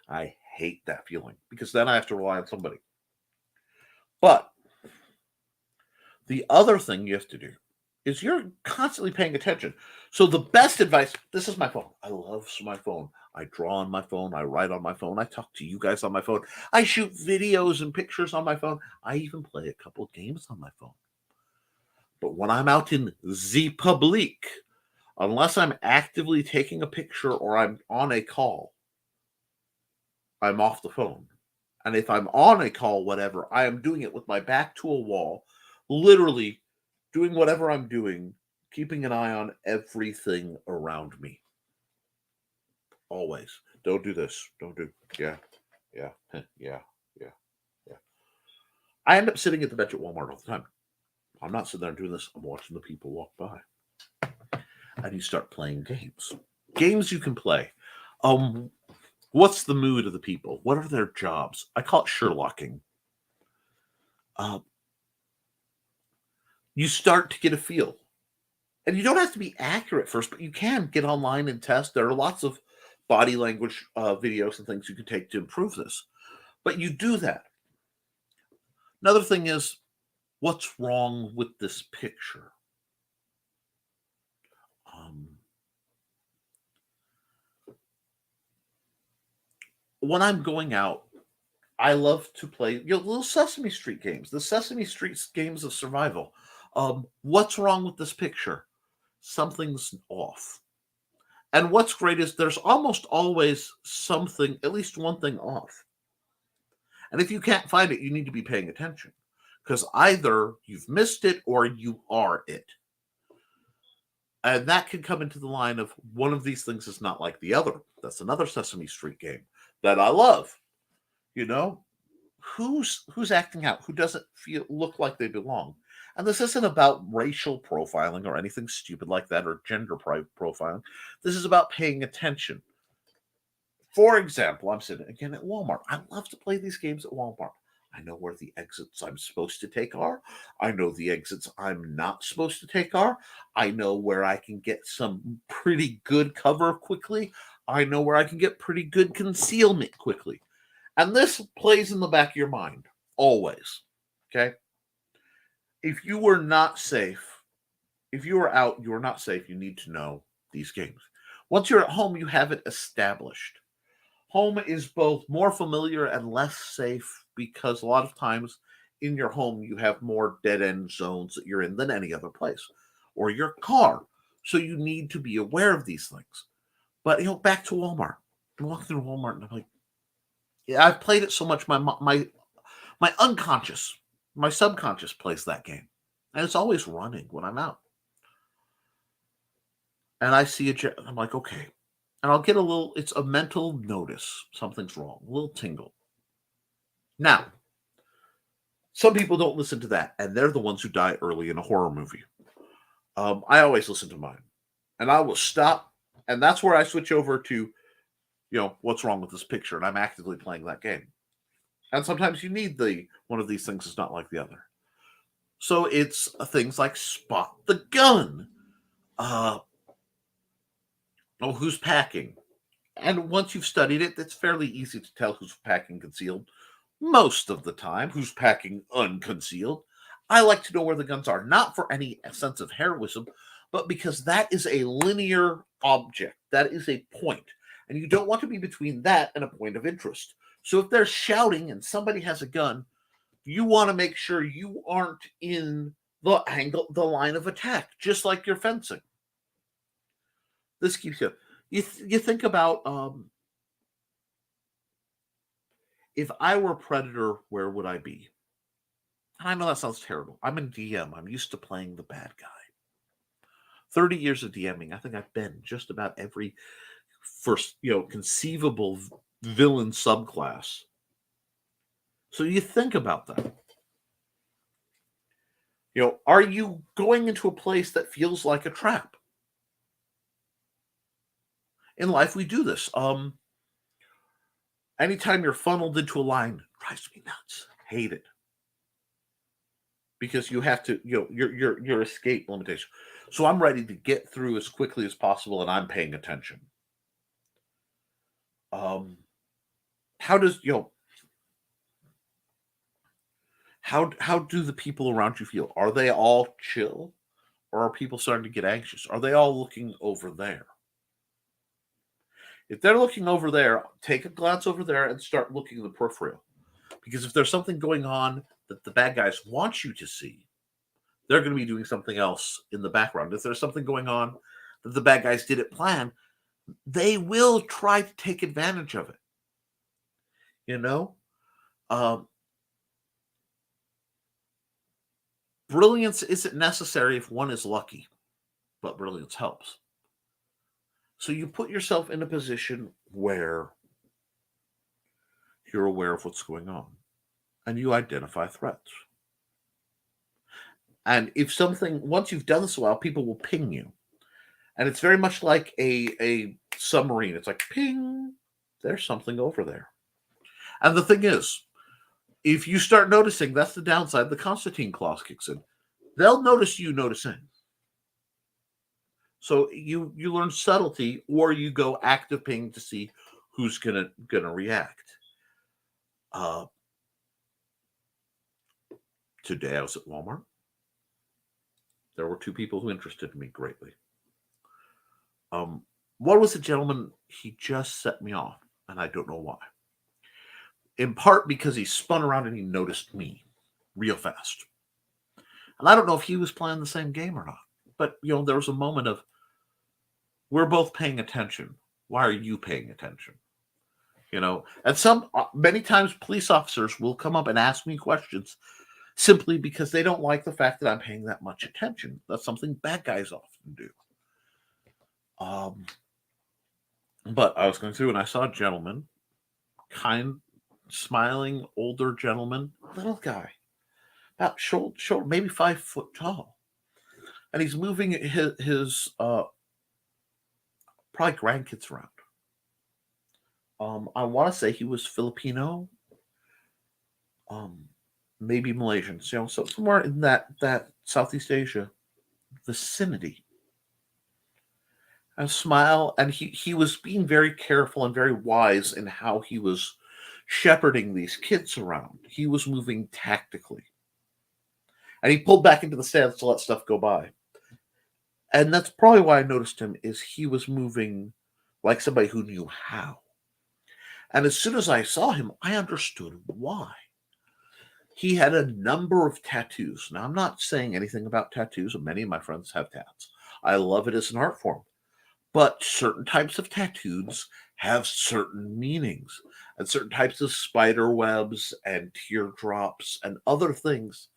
I hate that feeling because then I have to rely on somebody. But the other thing you have to do is you're constantly paying attention. So the best advice, this is my phone. I love my phone. I draw on my phone. I write on my phone. I talk to you guys on my phone. I shoot videos and pictures on my phone. I even play a couple games on my phone. But when I'm out in the public, unless I'm actively taking a picture or I'm on a call, I'm off the phone. And if I'm on a call, whatever, I am doing it with my back to a wall, literally doing whatever I'm doing, keeping an eye on everything around me. Always. Don't do this. Don't do. Yeah. Yeah. I end up sitting at the bench at Walmart all the time. I'm not sitting there doing this. I'm watching the people walk by. And you start playing games. Games you can play. What's the mood of the people? What are their jobs? I call it Sherlocking. You start to get a feel. And you don't have to be accurate first, but you can get online and test. There are lots of body language videos and things you can take to improve this. But you do that. Another thing is, what's wrong with this picture? When I'm going out, I love to play little Sesame Street games, the Sesame Street games of survival. What's wrong with this picture? Something's off. And what's great is there's almost always something, at least one thing off. And if you can't find it, you need to be paying attention because either you've missed it or you are it. And that can come into the line of one of these things is not like the other. That's another Sesame Street game that I love. You know, who's acting out? Who doesn't look like they belong? And this isn't about racial profiling or anything stupid like that or gender profiling. This is about paying attention. For example, I'm sitting again at Walmart. I love to play these games at Walmart. I know where the exits I'm supposed to take are. I know the exits I'm not supposed to take are. I know where I can get some pretty good cover quickly. I know where I can get pretty good concealment quickly. And this plays in the back of your mind, always. Okay? If you were not safe, if you were out, you were not safe, you need to know these games. Once you're at home, you have it established. Home is both more familiar and less safe because a lot of times in your home you have more dead-end zones that you're in than any other place, or your car. So you need to be aware of these things. But back to Walmart. I'm walking through Walmart and I'm like, yeah, I've played it so much. My unconscious, my subconscious plays that game, and it's always running when I'm out. And I see I'm like, okay. And I'll get it's a mental notice. Something's wrong. A little tingle. Now, some people don't listen to that, and they're the ones who die early in a horror movie. I always listen to mine. And I will stop, and that's where I switch over to, what's wrong with this picture, and I'm actively playing that game. And sometimes you need one of these things is not like the other. So it's things like spot the gun. Who's packing? And once you've studied it, it's fairly easy to tell who's packing concealed. Most of the time, who's packing unconcealed. I like to know where the guns are, not for any sense of heroism, but because that is a linear object. That is a point. And you don't want to be between that and a point of interest. So if they're shouting and somebody has a gun, you want to make sure you aren't in the line of attack, just like you're fencing. This keeps you. You think about if I were a predator, where would I be? And I know that sounds terrible. I'm in DM. I'm used to playing the bad guy. 30 years of DMing. I think I've been just about every first, conceivable villain subclass. So you think about that. Are you going into a place that feels like a trap? In life, we do this. Anytime you're funneled into a line, drives me nuts. Hate it because you have to, your escape limitation. So I'm ready to get through as quickly as possible, and I'm paying attention. Um, how does how do the people around you feel? Are they all chill, or are people starting to get anxious? Are they all looking over there? If they're looking over there, take a glance over there and start looking in the peripheral. Because if there's something going on that the bad guys want you to see, they're going to be doing something else in the background. If there's something going on that the bad guys didn't plan, they will try to take advantage of it. You know, um, brilliance isn't necessary if one is lucky, but brilliance helps. So you put yourself in a position where you're aware of what's going on and you identify threats. And if something, once you've done this a while, people will ping you. And it's very much like a submarine. It's like, ping, there's something over there. And the thing is, if you start noticing, that's the downside, the Constantine clause kicks in. They'll notice you noticing. So you learn subtlety, or you go active ping to see who's gonna react. Today I was at Walmart. There were two people who interested me greatly. One was a gentleman, he just set me off, and I don't know why. In part because he spun around and he noticed me real fast. And I don't know if he was playing the same game or not. But, there was a moment of, we're both paying attention. Why are you paying attention? And many times police officers will come up and ask me questions simply because they don't like the fact that I'm paying that much attention. That's something bad guys often do. But I was going through and I saw a gentleman, kind, smiling, older gentleman, little guy, about shoulder, maybe 5 foot tall, and he's moving his probably grandkids around. I want to say he was Filipino, maybe Malaysian, so somewhere in that Southeast Asia vicinity. And smile, and he was being very careful and very wise in how he was shepherding these kids around. He was moving tactically. And he pulled back into the stands to let stuff go by. And that's probably why I noticed him, is he was moving like somebody who knew how. And as soon as I saw him, I understood why. He had a number of tattoos. Now, I'm not saying anything about tattoos, and many of my friends have tats. I love it as an art form. But certain types of tattoos have certain meanings, and certain types of spider webs and teardrops and other things,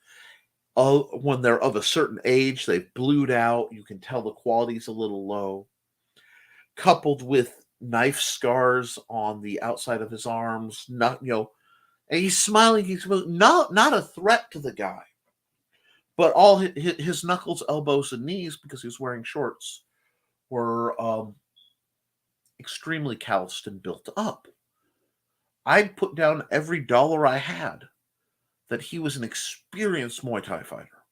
when they're of a certain age, they've blued out. You can tell the quality's a little low. Coupled with knife scars on the outside of his arms, not and he's smiling. He's not a threat to the guy, but all his knuckles, elbows, and knees, because he was wearing shorts, were extremely calloused and built up. I'd put down every dollar I had that he was an experienced Muay Thai fighter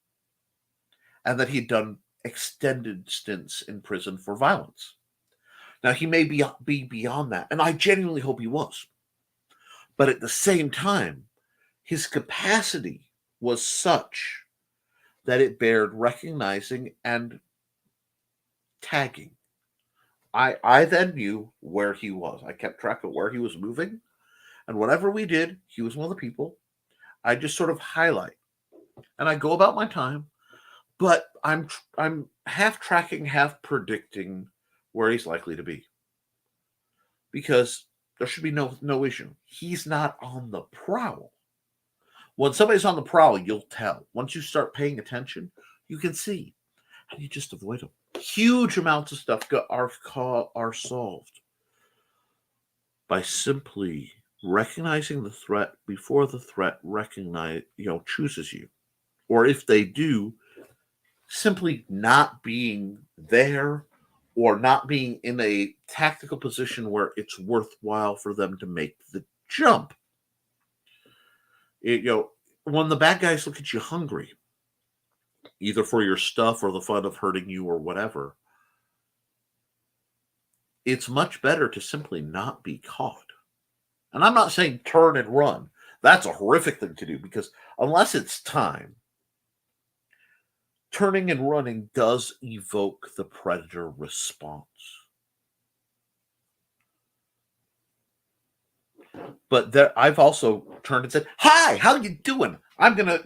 and that he'd done extended stints in prison for violence. Now, he may be beyond that, and I genuinely hope he was. But at the same time, his capacity was such that it bared recognizing and tagging. I then knew where he was. I kept track of where he was moving, and whatever we did, he was one of the people. I just sort of highlight, and I go about my time. But I'm half tracking, half predicting where he's likely to be, because there should be no issue. He's not on the prowl. When somebody's on the prowl, you'll tell. Once you start paying attention, you can see, and you just avoid them. Huge amounts of stuff are solved by simply recognizing the threat before the threat chooses you. or if they do, simply not being there or not being in a tactical position where it's worthwhile for them to make the jump. When the bad guys look at you hungry, either for your stuff or the fun of hurting you or whatever, it's much better to simply not be caught. And I'm not saying turn and run. That's a horrific thing to do, because unless it's time, turning and running does evoke the predator response. But I've also turned and said, "Hi, how you doing?" I'm gonna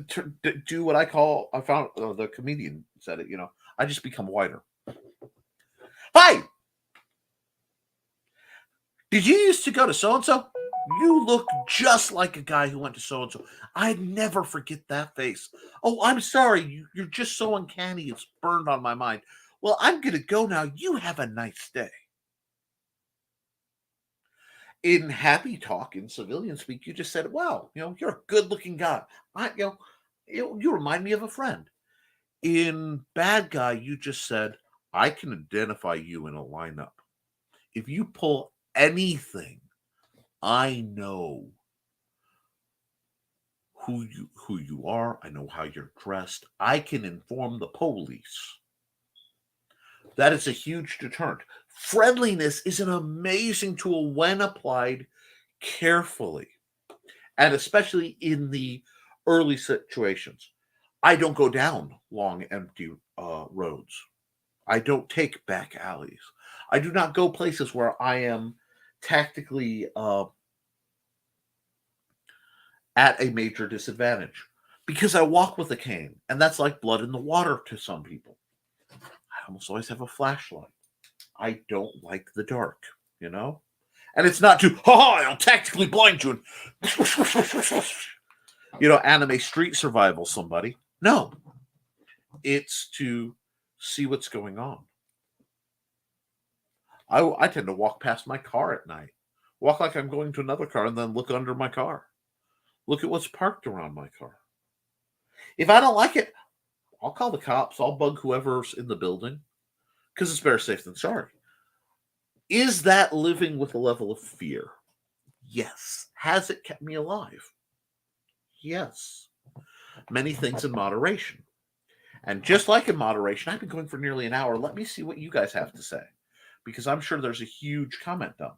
do what I found the comedian said it. I just become whiter. Hi, did you used to go to so and so? You look just like a guy who went to so and so. I'd never forget that face. Oh, I'm sorry. You're just so uncanny. It's burned on my mind. Well, I'm gonna go now. You have a nice day. In happy talk, in civilian speak, you just said, "Wow, you're a good-looking guy. You remind me of a friend." In bad guy, you just said, "I can identify you in a lineup. If you pull anything, I know who you are. I know how you're dressed. I can inform the police." That is a huge deterrent. Friendliness is an amazing tool when applied carefully, and especially in the early situations. I don't go down long, empty roads. I don't take back alleys. I do not go places where I am tactically at a major disadvantage, because I walk with a cane, and that's like blood in the water to some people. I almost always have a flashlight. I don't like the dark, And it's not to, I'll tactically blind you and, anime street survival somebody. No. It's to see what's going on. I tend to walk past my car at night. Walk like I'm going to another car and then look under my car. Look at what's parked around my car. If I don't like it, I'll call the cops. I'll bug whoever's in the building, because it's better safe than sorry. Is that living with a level of fear? Yes. Has it kept me alive? Yes. Many things in moderation. And just like in moderation, I've been going for nearly an hour. Let me see what you guys have to say, because I'm sure there's a huge comment dump.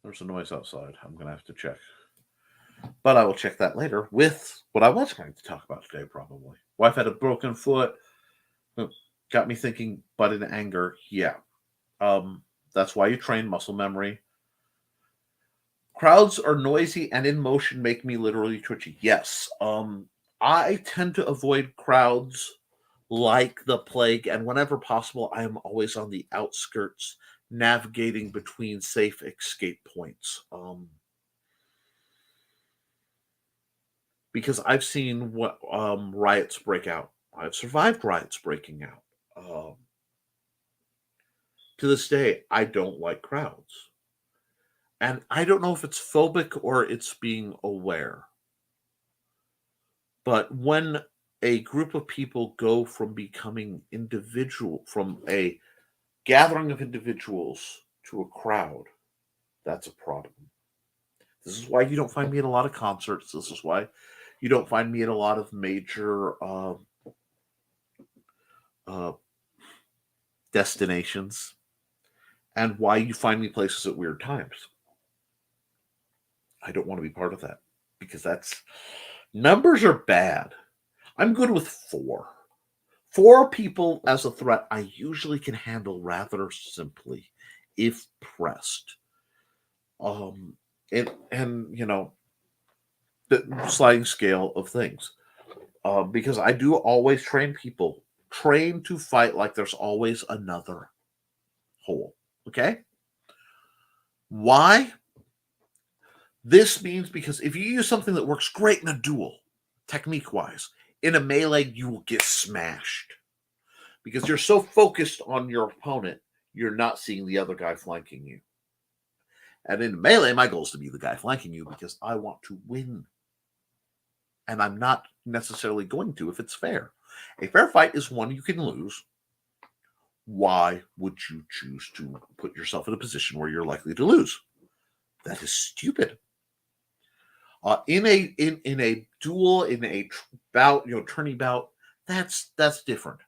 There's a noise outside. I'm going to have to check. But I will check that later with what I was going to talk about today, probably. Wife had a broken foot. Got me thinking, but in anger, yeah. That's why you train muscle memory. Crowds are noisy and in motion make me literally twitchy. Yes. I tend to avoid crowds like the plague, and whenever possible, I am always on the outskirts, navigating between safe escape points. Because I've seen what riots break out. I've survived riots breaking out. To this day, I don't like crowds. And I don't know if it's phobic or it's being aware. But when a group of people go from becoming from a gathering of individuals to a crowd, that's a problem. This is why you don't find me at a lot of concerts. This is why you don't find me at a lot of major destinations, and why you find me places at weird times. I don't want to be part of that, because numbers are bad. I'm good with 4. 4 people as a threat, I usually can handle rather simply if pressed. The sliding scale of things. Because I do always train people. Train to fight like there's always another hole. Okay? Why? This means because if you use something that works great in a duel, technique-wise, in a melee, you will get smashed. Because you're so focused on your opponent, you're not seeing the other guy flanking you. And in melee, my goal is to be the guy flanking you because I want to win. And I'm not necessarily going to if it's fair. A fair fight is one you can lose. Why would you choose to put yourself in a position where you're likely to lose? That is stupid. In a duel, in a bout, tourney bout, that's different.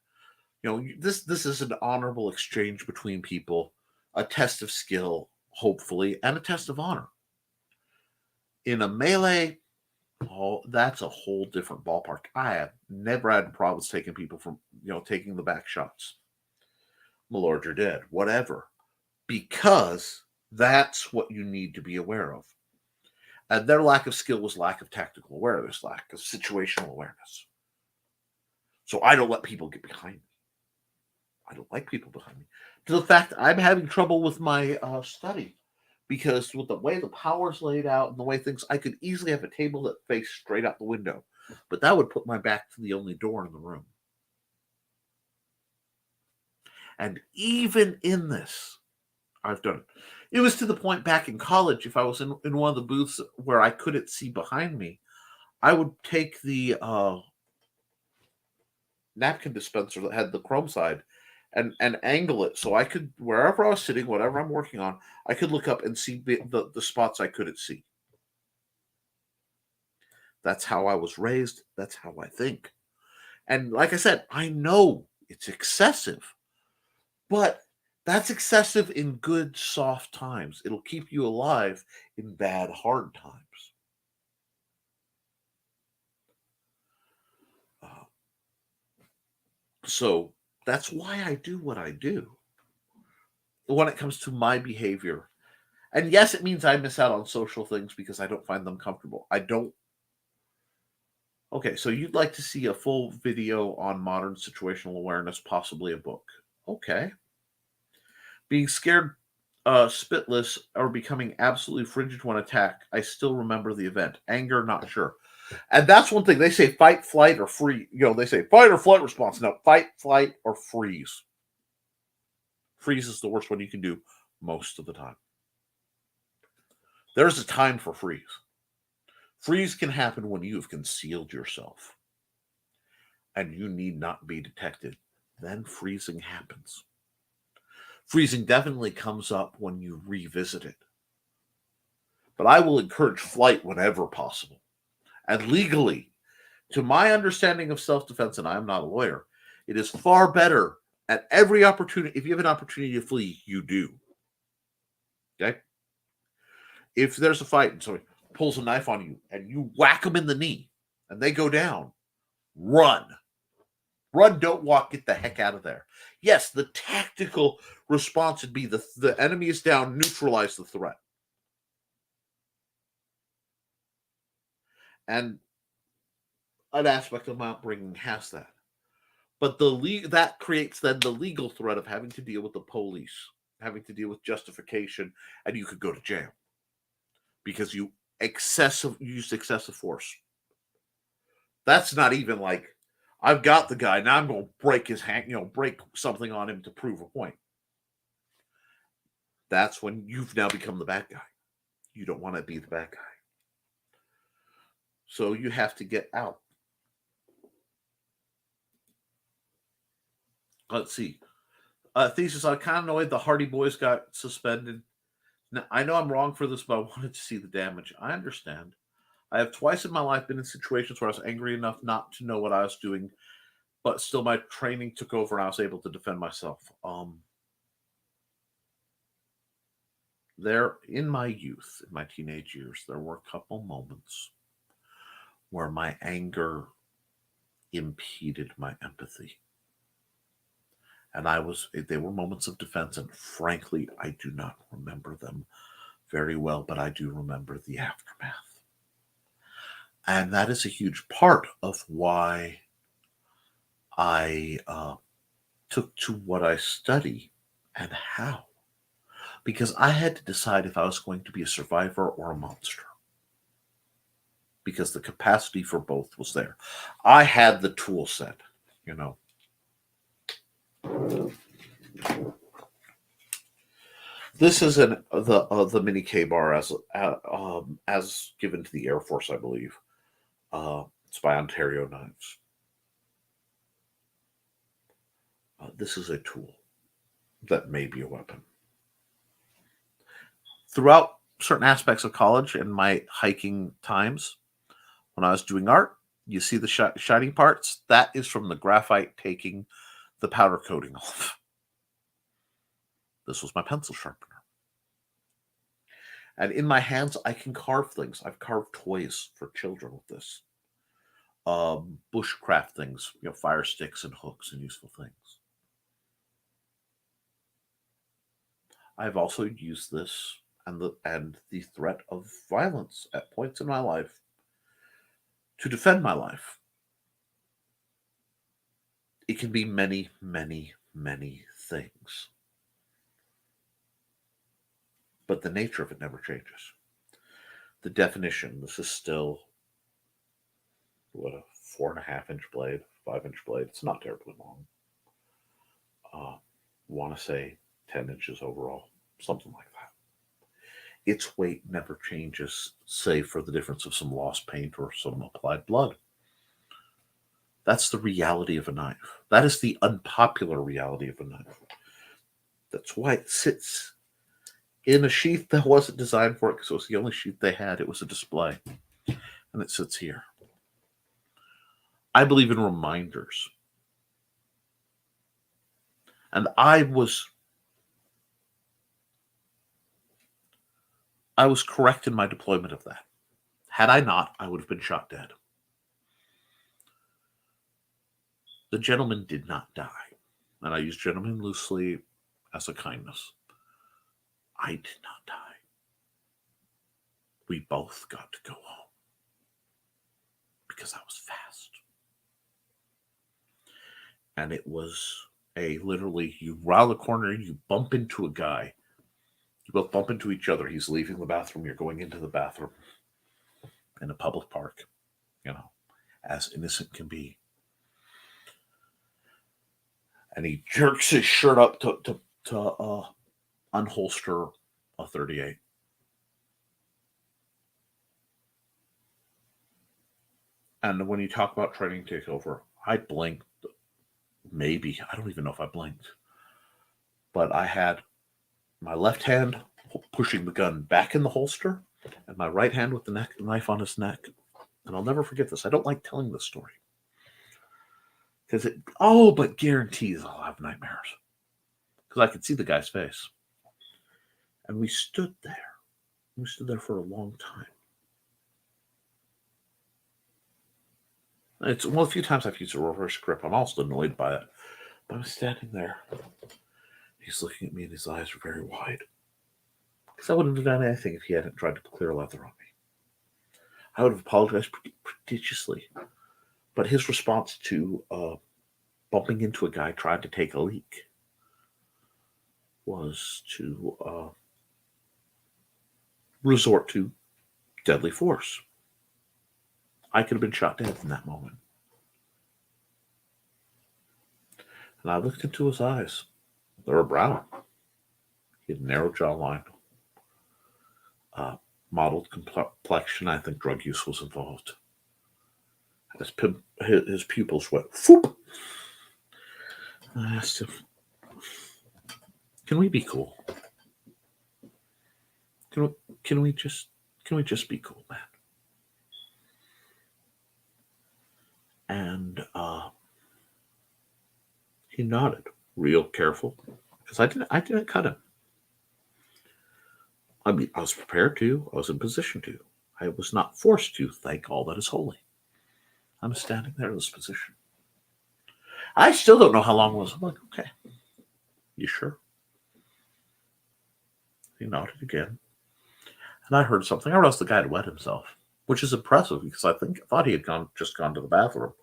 This is an honorable exchange between people, a test of skill, hopefully, and a test of honor. In a melee, that's a whole different ballpark. I have never had problems taking people from, taking the back shots. My lord, you're dead, whatever. Because that's what you need to be aware of. And their lack of skill was lack of tactical awareness, lack of situational awareness. So I don't let people get behind me. I don't like people behind me. To the fact I'm having trouble with my study. Because with the way the power's laid out and the way things, I could easily have a table that faced straight out the window. But that would put my back to the only door in the room. And even in this, I've done it. It was to the point back in college, if I was in one of the booths where I couldn't see behind me, I would take the napkin dispenser that had the chrome side and angle it so I could, wherever I was sitting, whatever I'm working on, I could look up and see the spots I couldn't see. That's how I was raised. That's how I think. And like I said, I know it's excessive, but that's excessive in good, soft times. It'll keep you alive in bad, hard times. So that's why I do what I do when it comes to my behavior. And yes, it means I miss out on social things because I don't find them comfortable. I don't. Okay, so you'd like to see a full video on modern situational awareness, possibly a book. Okay. Being scared spitless or becoming absolutely frigid when attacked, I still remember the event. Anger, not sure. And that's one thing. They say fight, flight, or free. They say fight or flight response. No, fight, flight, or freeze. Freeze is the worst one you can do most of the time. There's a time for freeze. Freeze can happen when you have concealed yourself and you need not be detected. Then freezing happens. Freezing definitely comes up when you revisit it. But I will encourage flight whenever possible. And legally, to my understanding of self-defense, and I'm not a lawyer, it is far better at every opportunity. If you have an opportunity to flee, you do. Okay? If there's a fight and somebody pulls a knife on you and you whack them in the knee and they go down, run. Run, don't walk, get the heck out of there. Yes, the tactical response would be the enemy is down, neutralize the threat. And an aspect of my upbringing has that. But that creates then the legal threat of having to deal with the police, having to deal with justification, and you could go to jail because you used excessive force. That's not even like, I've got the guy, now I'm going to break his hand, break something on him to prove a point. That's when you've now become the bad guy. You don't want to be the bad guy. So you have to get out. Let's see. Thesis, I'm kind of annoyed the Hardy Boys got suspended. Now, I know I'm wrong for this, but I wanted to see the damage. I understand. I have twice in my life been in situations where I was angry enough not to know what I was doing, but still my training took over and I was able to defend myself. There, in my youth, in my teenage years, there were a couple moments where my anger impeded my empathy. And they were moments of defense, and frankly, I do not remember them very well, but I do remember the aftermath. And that is a huge part of why I took to what I study and how. Because I had to decide if I was going to be a survivor or a monster. Because the capacity for both was there. I had the tool set, This is the mini K bar as given to the Air Force, I believe. It's by Ontario Knives. This is a tool that may be a weapon. Throughout certain aspects of college and my hiking times, when I was doing art, you see the shiny parts? That is from the graphite taking the powder coating off. This was my pencil sharpener. And in my hands, I can carve things. I've carved toys for children with this. Bushcraft things, fire sticks and hooks and useful things. I've also used this and the threat of violence at points in my life to defend my life. It can be many, many, many things. But the nature of it never changes. The definition, this is still, a 4.5-inch blade, 5-inch blade. It's not terribly long. Want to say 10 inches overall, something like that. Its weight never changes, save for the difference of some lost paint or some applied blood. That's the reality of a knife. That is the unpopular reality of a knife. That's why it sits in a sheath that wasn't designed for it, because it was the only sheath they had. It was a display. And it sits here. I believe in reminders. And I was correct in my deployment of that. Had I not, I would have been shot dead. The gentleman did not die. And I use gentleman loosely as a kindness. I did not die. We both got to go home. Because I was fast. And it was literally, you round the corner, you bump into a guy. You both bump into each other. He's leaving the bathroom. You're going into the bathroom in a public park. As innocent can be. And he jerks his shirt up to unholster a 38. And when you talk about training takeover, I blinked. Maybe. I don't even know if I blinked. But I had my left hand pushing the gun back in the holster and my right hand with the knife on his neck. And I'll never forget this. I don't like telling this story. Because but guarantees I'll have nightmares. Because I could see the guy's face. And we stood there. We stood there for a long time. It's a few times I've used a reverse grip. I'm also annoyed by it. But I'm standing there. He's looking at me and his eyes are very wide. Because I wouldn't have done anything if he hadn't tried to clear leather on me. I would have apologized prodigiously. But his response to bumping into a guy trying to take a leak was to resort to deadly force. I could have been shot dead in that moment. And I looked into his eyes. They were brown. He had a narrow jawline. Mottled complexion. I think drug use was involved. His pupils went whoop. I asked him, "Can we be cool? Can we just be cool, man?" And he nodded, real careful, because I didn't cut him. I mean, I was prepared to. I was in position to. I was not forced to. Thank all that is holy. I'm standing there in this position. I still don't know how long it was. I'm like, okay. You sure? He nodded again. And I heard something. I realized the guy had wet himself, which is impressive because I thought he had just gone to the bathroom.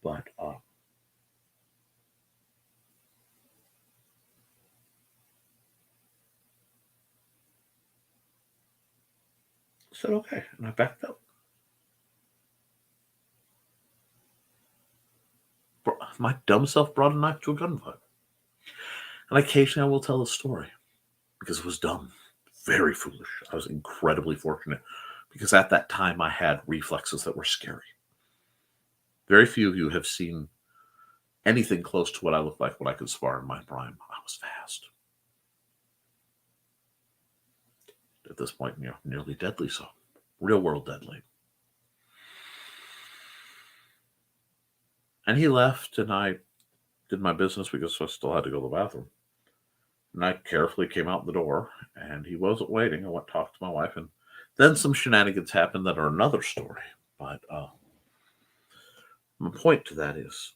But I said, okay. And I backed up. My dumb self brought a knife to a gunfight. And occasionally I will tell the story. because it was dumb, very foolish. I was incredibly fortunate because at that time I had reflexes that were scary. Very few of you have seen anything close to what I looked like when I could spar in my prime. I was fast. At this point, nearly deadly, so real world deadly. And he left, and I did my business because I still had to go to the bathroom. And I carefully came out the door, and he wasn't waiting. I went to talk to my wife, and then some shenanigans happened that are another story. But my point to that is,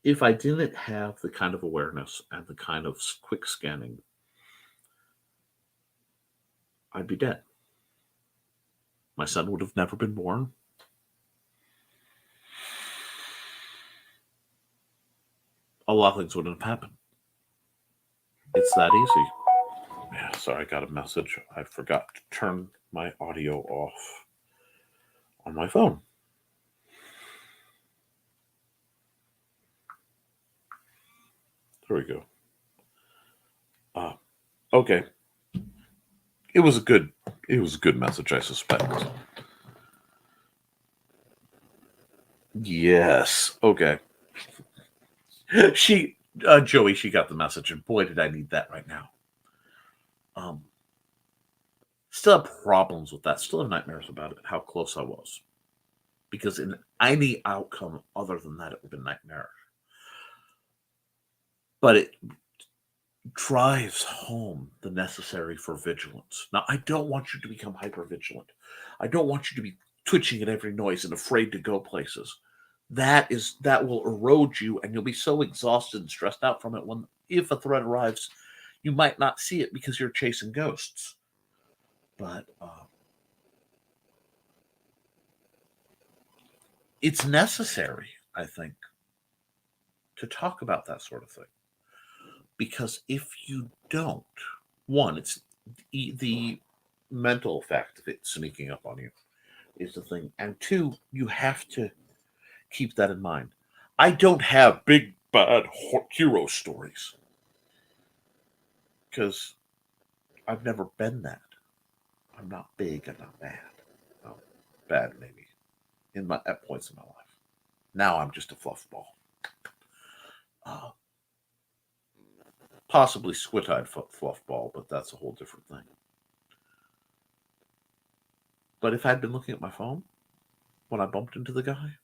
if I didn't have the kind of awareness and the kind of quick scanning, I'd be dead. My son would have never been born. A lot of things wouldn't have happened. It's that easy. Yeah, sorry, I got a message. I forgot to turn my audio off on my phone. There we go. Okay. It was a good message, I suspect. Yes. Okay. Joey, she got the message, and boy, did I need that right now. Still have problems with that. Still have nightmares about it, how close I was. Because in any outcome other than that, it would have been nightmarish. But it drives home the necessary for vigilance. Now, I don't want you to become hyper-vigilant. I don't want you to be twitching at every noise and afraid to go places. That will erode you, and you'll be so exhausted and stressed out from it if a threat arrives, you might not see it because you're chasing ghosts. But it's necessary, I think, to talk about that sort of thing. Because if you don't, one, it's the mental effect of it sneaking up on you is the thing. And two, you have to keep that in mind. I don't have big, bad hero stories because I've never been that. I'm not big, I'm not bad. Well, bad, maybe, at points in my life. Now I'm just a fluff ball. Possibly squid-eyed fluff ball, but that's a whole different thing. But if I'd been looking at my phone when I bumped into the guy,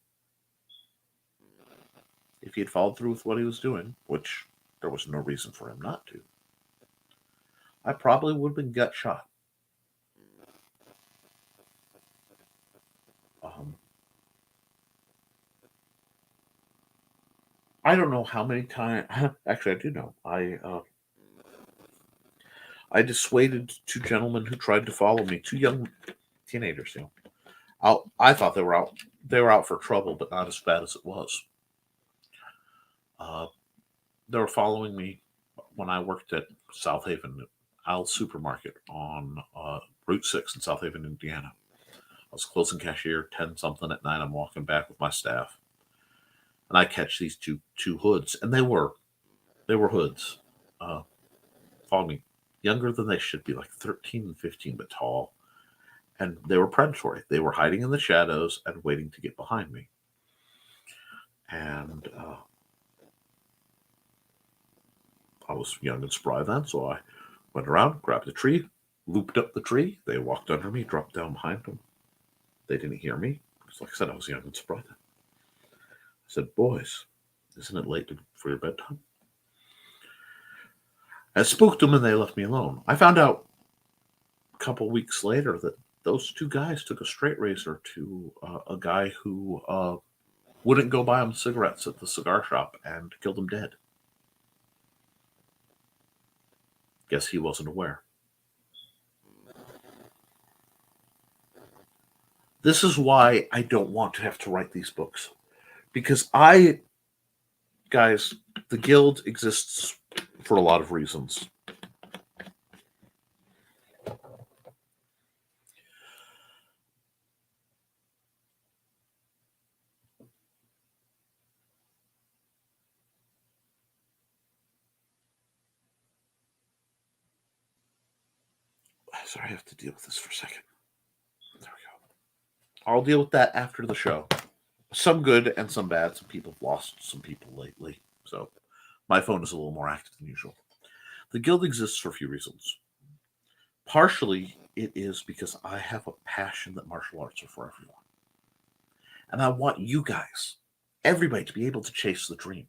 if he had followed through with what he was doing, which there was no reason for him not to, I probably would have been gut shot. I don't know how many times. Actually, I do know. I dissuaded two gentlemen who tried to follow me, two young teenagers. I thought they were out. They were out for trouble, but not as bad as it was. They were following me when I worked at South Haven, Al's Supermarket on Route 6 in South Haven, Indiana. I was closing cashier, 10 something at night. I'm walking back with my staff, and I catch these two hoods, and they were hoods. Following me, younger than they should be, like 13 and 15, but tall. And they were predatory. They were hiding in the shadows and waiting to get behind me. And I was young and spry then, so I went around, grabbed a tree, looped up the tree. They walked under me, dropped down behind them. They didn't hear me. Because like I said, I was young and spry then. I said, boys, isn't it late for your bedtime? I spooked them and they left me alone. I found out a couple weeks later that those two guys took a straight razor to a guy who wouldn't go buy him cigarettes at the cigar shop and killed him dead. Guess he wasn't aware. This is why I don't want to have to write these books. Because guys, the guild exists for a lot of reasons. Sorry, I have to deal with this for a second. There we go. I'll deal with that after the show. Some good and some bad. Some people have lost some people lately. So my phone is a little more active than usual. The guild exists for a few reasons. Partially, it is because I have a passion that martial arts are for everyone. And I want you guys, everybody, to be able to chase the dream.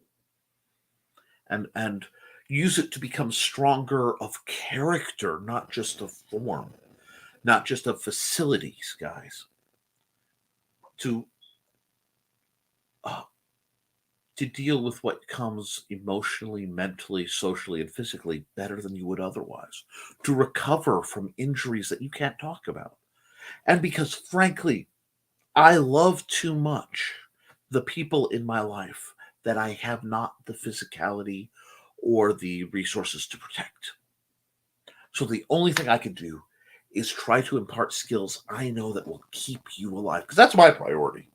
And use it to become stronger of character, not just of form, not just of facilities, guys. To deal with what comes emotionally, mentally, socially, and physically better than you would otherwise. To recover from injuries that you can't talk about. And because, frankly, I love too much the people in my life that I have not the physicality or the resources to protect. So the only thing I can do is try to impart skills I know that will keep you alive, because that's my priority.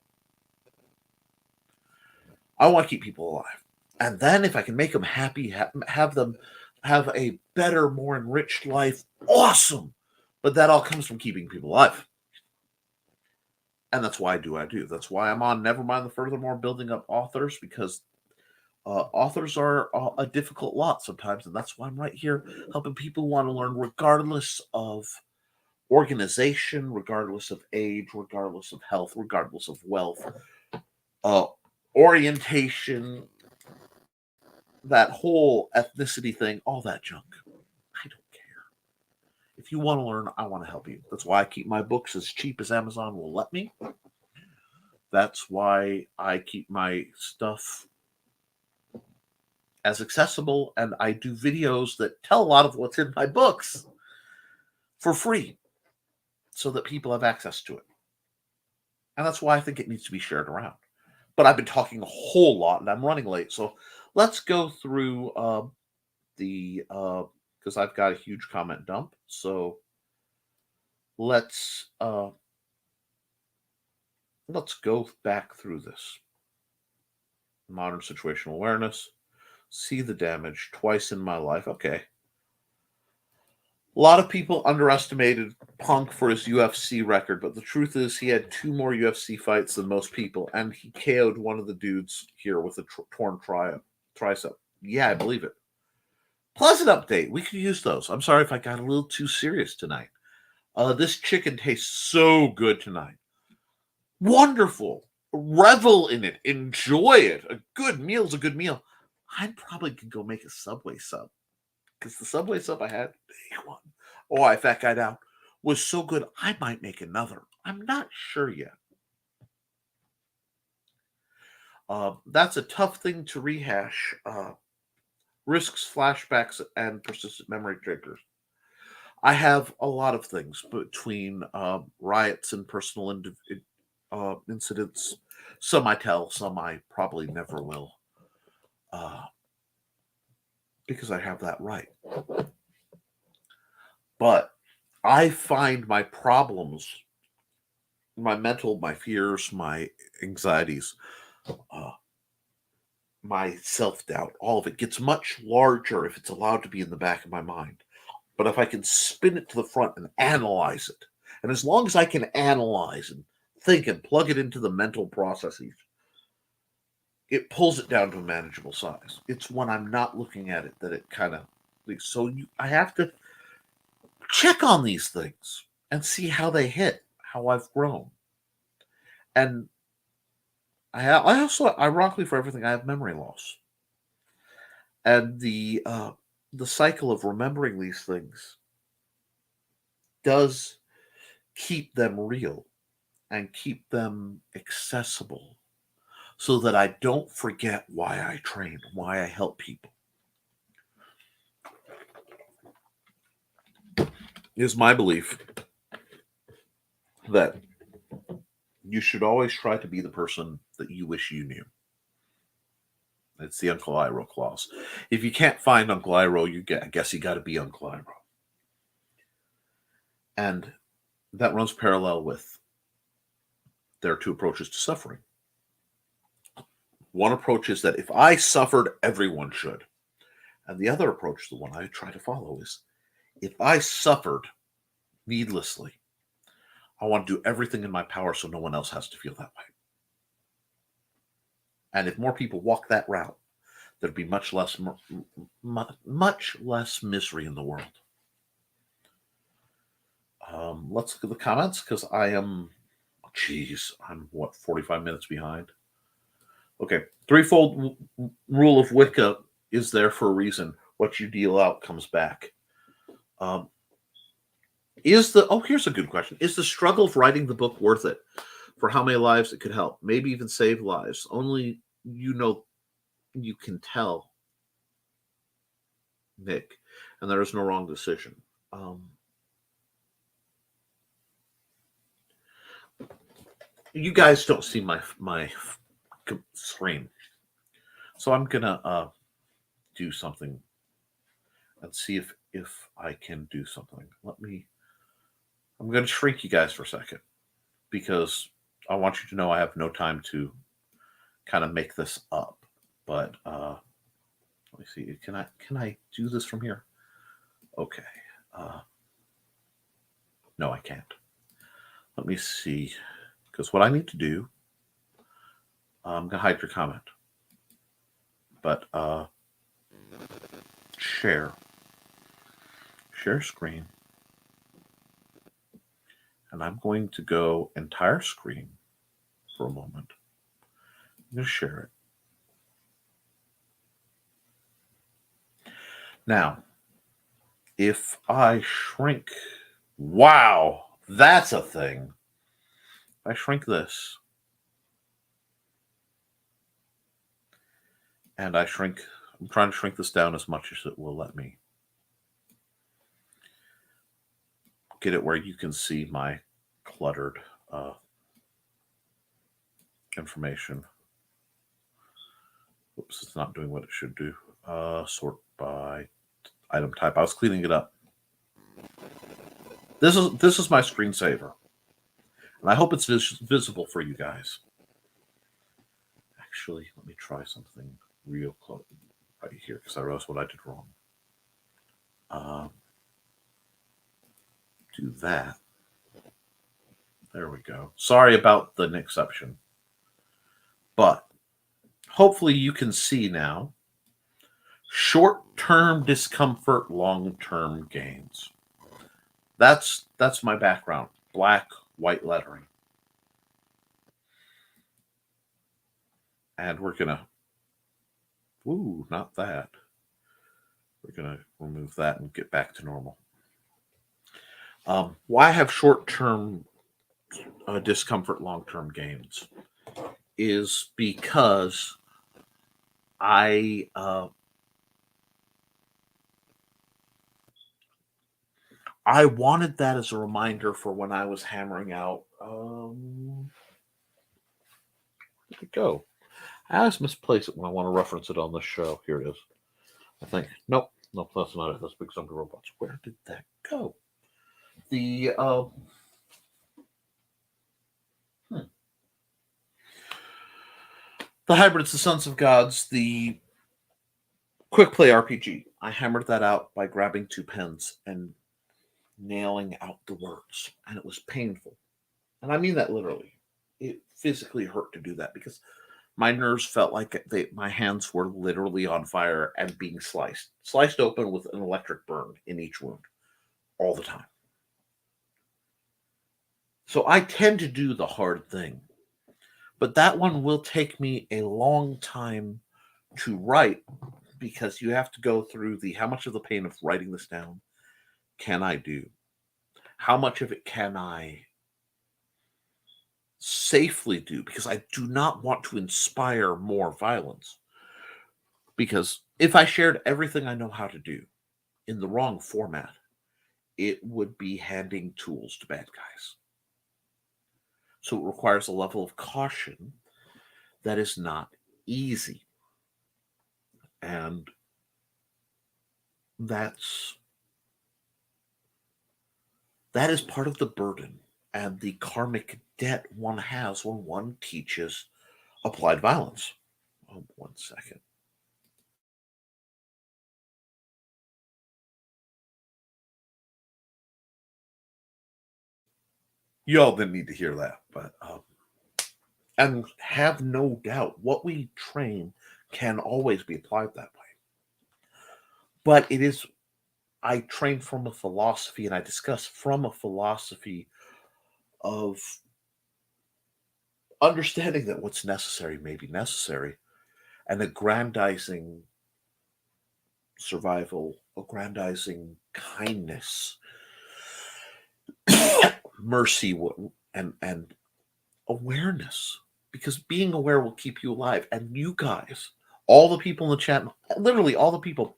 I want to keep people alive. And then if I can make them happy, have them have a better, more enriched life, awesome. But that all comes from keeping people alive. And that's why I do. That's why I'm on Nevermind the Furthermore, building up authors, because authors are a difficult lot sometimes. And that's why I'm right here helping people who want to learn, regardless of organization, regardless of age, regardless of health, regardless of wealth, orientation, that whole ethnicity thing, all that junk. I don't care. If you want to learn, I want to help you. That's why I keep my books as cheap as Amazon will let me. That's why I keep my stuff as accessible, and I do videos that tell a lot of what's in my books for free so that people have access to it. And that's why I think it needs to be shared around. But I've been talking a whole lot, and I'm running late. So let's go through because I've got a huge comment dump. So let's go back through this. Modern situational awareness. See the damage twice in my life. Okay. A lot of people underestimated Punk for his UFC record, but the truth is he had 2 more UFC fights than most people, and he KO'd one of the dudes here with a torn tricep. Yeah, I believe it. Pleasant update. We could use those. I'm sorry if I got a little too serious tonight. This chicken tastes so good tonight. Wonderful. Revel in it. Enjoy it. A good meal is a good meal. I probably could go make a Subway sub, because the Subway sub I had, oh, I fat guy down, was so good I might make another. I'm not sure yet. That's a tough thing to rehash. Risks, flashbacks, and persistent memory triggers. I have a lot of things between riots and personal incidents. Some I tell, some I probably never will. Because I have that right. But I find my problems, my mental, my fears, my anxieties, my self-doubt, all of it gets much larger if it's allowed to be in the back of my mind. But if I can spin it to the front and analyze it, and as long as I can analyze and think and plug it into the mental processes, it pulls it down to a manageable size. It's when I'm not looking at it that it kind of... So I have to check on these things and see how they hit, how I've grown. And I also, ironically, for everything, I have memory loss. And the cycle of remembering these things does keep them real and keep them accessible so that I don't forget why I train, why I help people. It is my belief that you should always try to be the person that you wish you knew. It's the Uncle Iroh clause. If you can't find Uncle Iroh, I guess you got to be Uncle Iroh. And that runs parallel with there are 2 approaches to suffering. One approach is that if I suffered, everyone should. And the other approach, the one I try to follow, is if I suffered, needlessly. I want to do everything in my power so no one else has to feel that way. And if more people walk that route, there'd be much less misery in the world. Let's look at the comments because I'm 45 minutes behind. Okay, threefold rule of Wicca is there for a reason. What you deal out comes back. Here's a good question. Is the struggle of writing the book worth it for how many lives it could help? Maybe even save lives. Only you can tell, Nick, and there is no wrong decision. You guys don't see my screen, so I'm gonna do something and see if I can do something. I'm gonna shrink you guys for a second because I want you to know I have no time to kind of make this up. But let me see. Can I do this from here? Okay. No, I can't. Let me see. Because what I need to do, I'm gonna hide your comment. But share screen, and I'm going to go entire screen for a moment. I'm going to share it. Now, if I shrink, wow, that's a thing. If I shrink this, and I'm trying to shrink this down as much as it will let me. Get it where you can see my cluttered information. Oops, it's not doing what it should do. Sort by item type. I was cleaning it up. This is my screensaver, and I hope it's visible for you guys. Actually, let me try something real close right here because I realized what I did wrong. Do that. There we go. Sorry about the exception, but hopefully you can see now. Short-term discomfort, long-term gains. That's my background. Black, white lettering. And we're gonna, not that. We're gonna remove that and get back to normal. Why have short-term discomfort, long-term gains? Is because I wanted that as a reminder for when I was hammering out. Where'd it go? I always misplace it when I want to reference it on the show. Here it is. I think. Nope, that's not it. That's Big Zombie Robots. Where did that go? The Hybrids, the Sons of Gods, the quick play RPG. I hammered that out by grabbing two pens and nailing out the words, and it was painful. And I mean that literally. It physically hurt to do that because my nerves felt like my hands were literally on fire and being sliced open with an electric burn in each wound all the time. So I tend to do the hard thing, but that one will take me a long time to write because you have to go through how much of the pain of writing this down can I do? How much of it can I safely do? Because I do not want to inspire more violence. Because if I shared everything I know how to do in the wrong format, it would be handing tools to bad guys. So it requires a level of caution that is not easy. And that is part of the burden and the karmic debt one has when one teaches applied violence. Oh, 1 second. Y'all didn't need to hear that, but and have no doubt, what we train can always be applied that way. But it is, I train from a philosophy, and I discuss from a philosophy of understanding that what's necessary may be necessary, and aggrandizing survival, aggrandizing kindness, mercy, and awareness. Because being aware will keep you alive. And you guys, all the people in the chat, literally all the people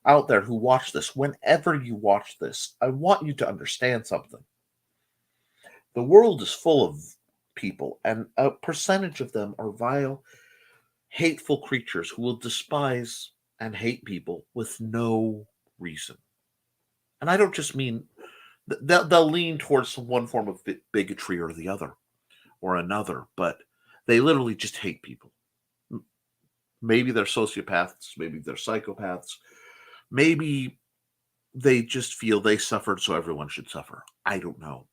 out there who watch this, whenever you watch this, I want you to understand something. The world is full of people, and a percentage of them are vile, hateful creatures who will despise and hate people with no reason. And I don't just mean they'll lean towards one form of bigotry or the other or another, but they literally just hate people. Maybe they're sociopaths, maybe they're psychopaths, maybe they just feel they suffered, so everyone should suffer. I don't know.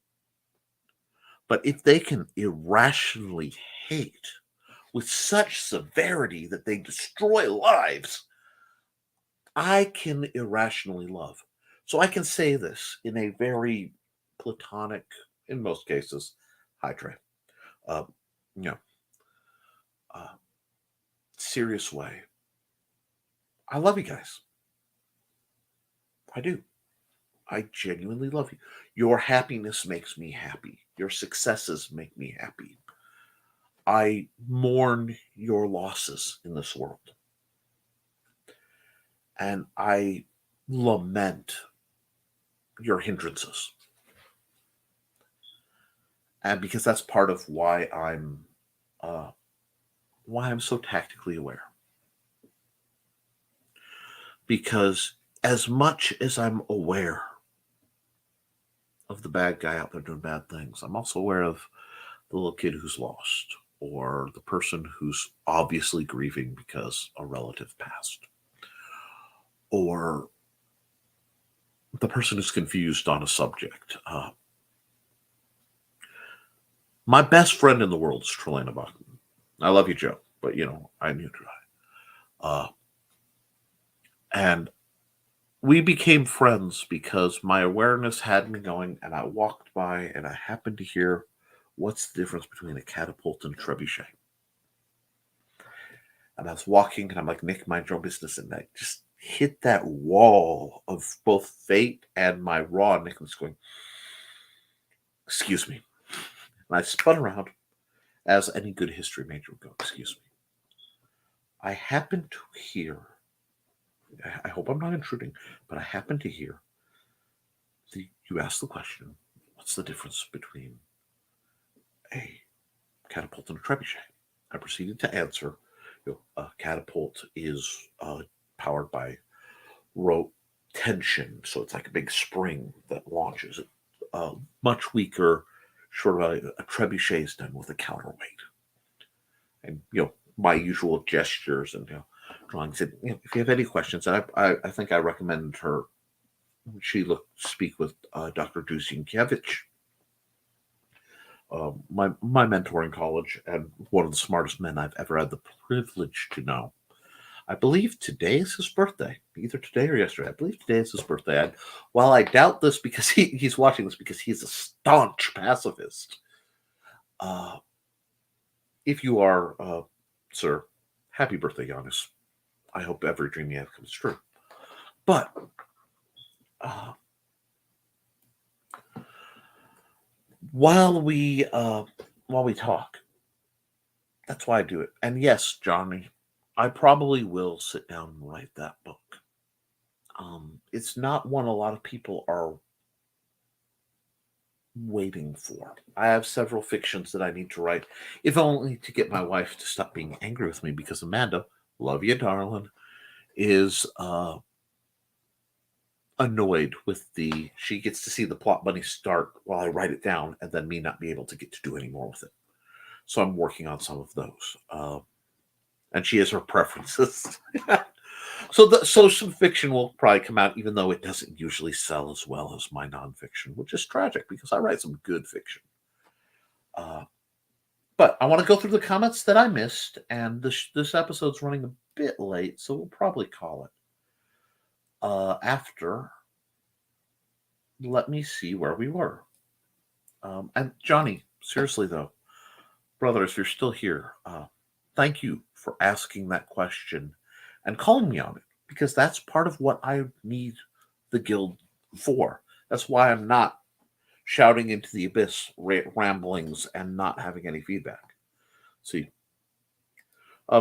But if they can irrationally hate with such severity that they destroy lives, I can irrationally love. So I can say this in a very platonic, in most cases, hi Trey, uh, you know, serious way. I love you guys. I do. I genuinely love you. Your happiness makes me happy. Your successes make me happy. I mourn your losses in this world. And I lament your hindrances. And because that's part of why I'm so tactically aware. Because as much as I'm aware of the bad guy out there doing bad things, I'm also aware of the little kid who's lost, or the person who's obviously grieving because a relative passed, or the person who's confused on a subject. My best friend in the world is Trelana Bachman. I love you, Joe, but I knew Trelana. And we became friends because my awareness had me going, and I walked by and I happened to hear, what's the difference between a catapult and a trebuchet? And I was walking and I'm like, Nick, mind your own business. And I just hit that wall of both fate and my raw Nicholas going, excuse me. And I spun around, as any good history major would go, excuse me. I happened to hear, I hope I'm not intruding, but I happened to hear, you asked the question, what's the difference between a catapult and a trebuchet? I proceeded to answer, a catapult is powered by rope tension, so it's like a big spring that launches it. Much weaker, short of a trebuchet is done with a counterweight. And my usual gestures and drawings. And, if you have any questions, I think I recommend her. She speak with Dr. Dusinkiewicz, my mentor in college, and one of the smartest men I've ever had the privilege to know. I believe today is his birthday, either today or yesterday. I believe today is his birthday. While I doubt this because he's watching this because he's a staunch pacifist. If you are, sir, happy birthday, Giannis. I hope every dream you have comes true. But while we talk, that's why I do it. And yes, Johnny, I probably will sit down and write that book. It's not one a lot of people are waiting for. I have several fictions that I need to write, if only to get my wife to stop being angry with me, because Amanda, love you, darling, is annoyed with she gets to see the plot bunny start while I write it down, and then me not be able to get to do any more with it. So I'm working on some of those. And she has her preferences. So some fiction will probably come out, even though it doesn't usually sell as well as my nonfiction, which is tragic because I write some good fiction. But I want to go through the comments that I missed, and this episode's running a bit late, so we'll probably call it after. Let me see where we were. And Johnny, seriously though, brother, if you're still here, thank you for asking that question and calling me on it, because that's part of what I need the guild for. That's why I'm not shouting into the abyss, ramblings, and not having any feedback. See,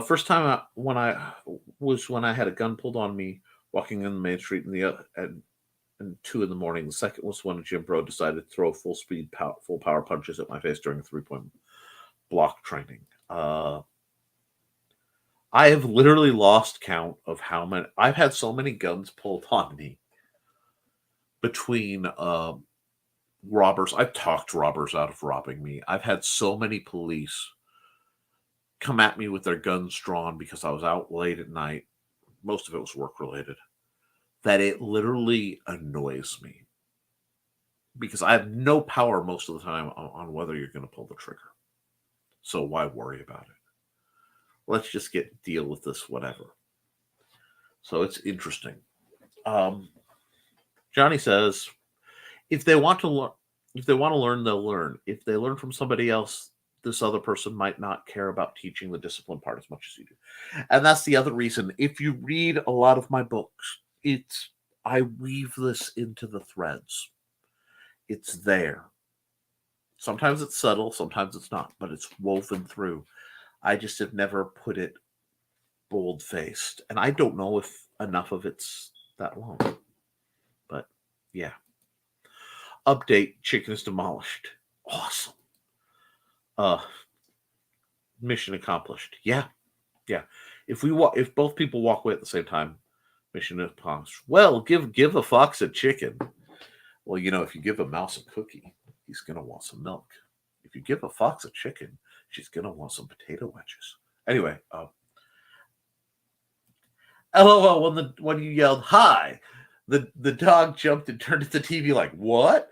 first time when I had a gun pulled on me walking in the main street and 2 in the morning. The second was when a gym bro decided to throw full power punches at my face during a 3-point block training. I have literally lost count of how many. I've had so many guns pulled on me between robbers. I've talked robbers out of robbing me. I've had so many police come at me with their guns drawn because I was out late at night. Most of it was work related. That it literally annoys me, because I have no power most of the time on whether you're going to pull the trigger. So why worry about it? Let's just deal with this, whatever. So it's interesting. Johnny says, if they want to learn, they'll learn. If they learn from somebody else, this other person might not care about teaching the discipline part as much as you do. And that's the other reason. If you read a lot of my books, I weave this into the threads. It's there. Sometimes it's subtle, sometimes it's not, but it's woven through. I just have never put it bold-faced. And I don't know if enough of it's that long. But, yeah. Update, chicken is demolished. Awesome. Mission accomplished. Yeah. If both people walk away at the same time, mission accomplished. Well, give a fox a chicken. Well, if you give a mouse a cookie, he's going to want some milk. If you give a fox a chicken, she's going to want some potato wedges. Anyway, LOL, when you yelled, hi, the dog jumped and turned at the TV like, what?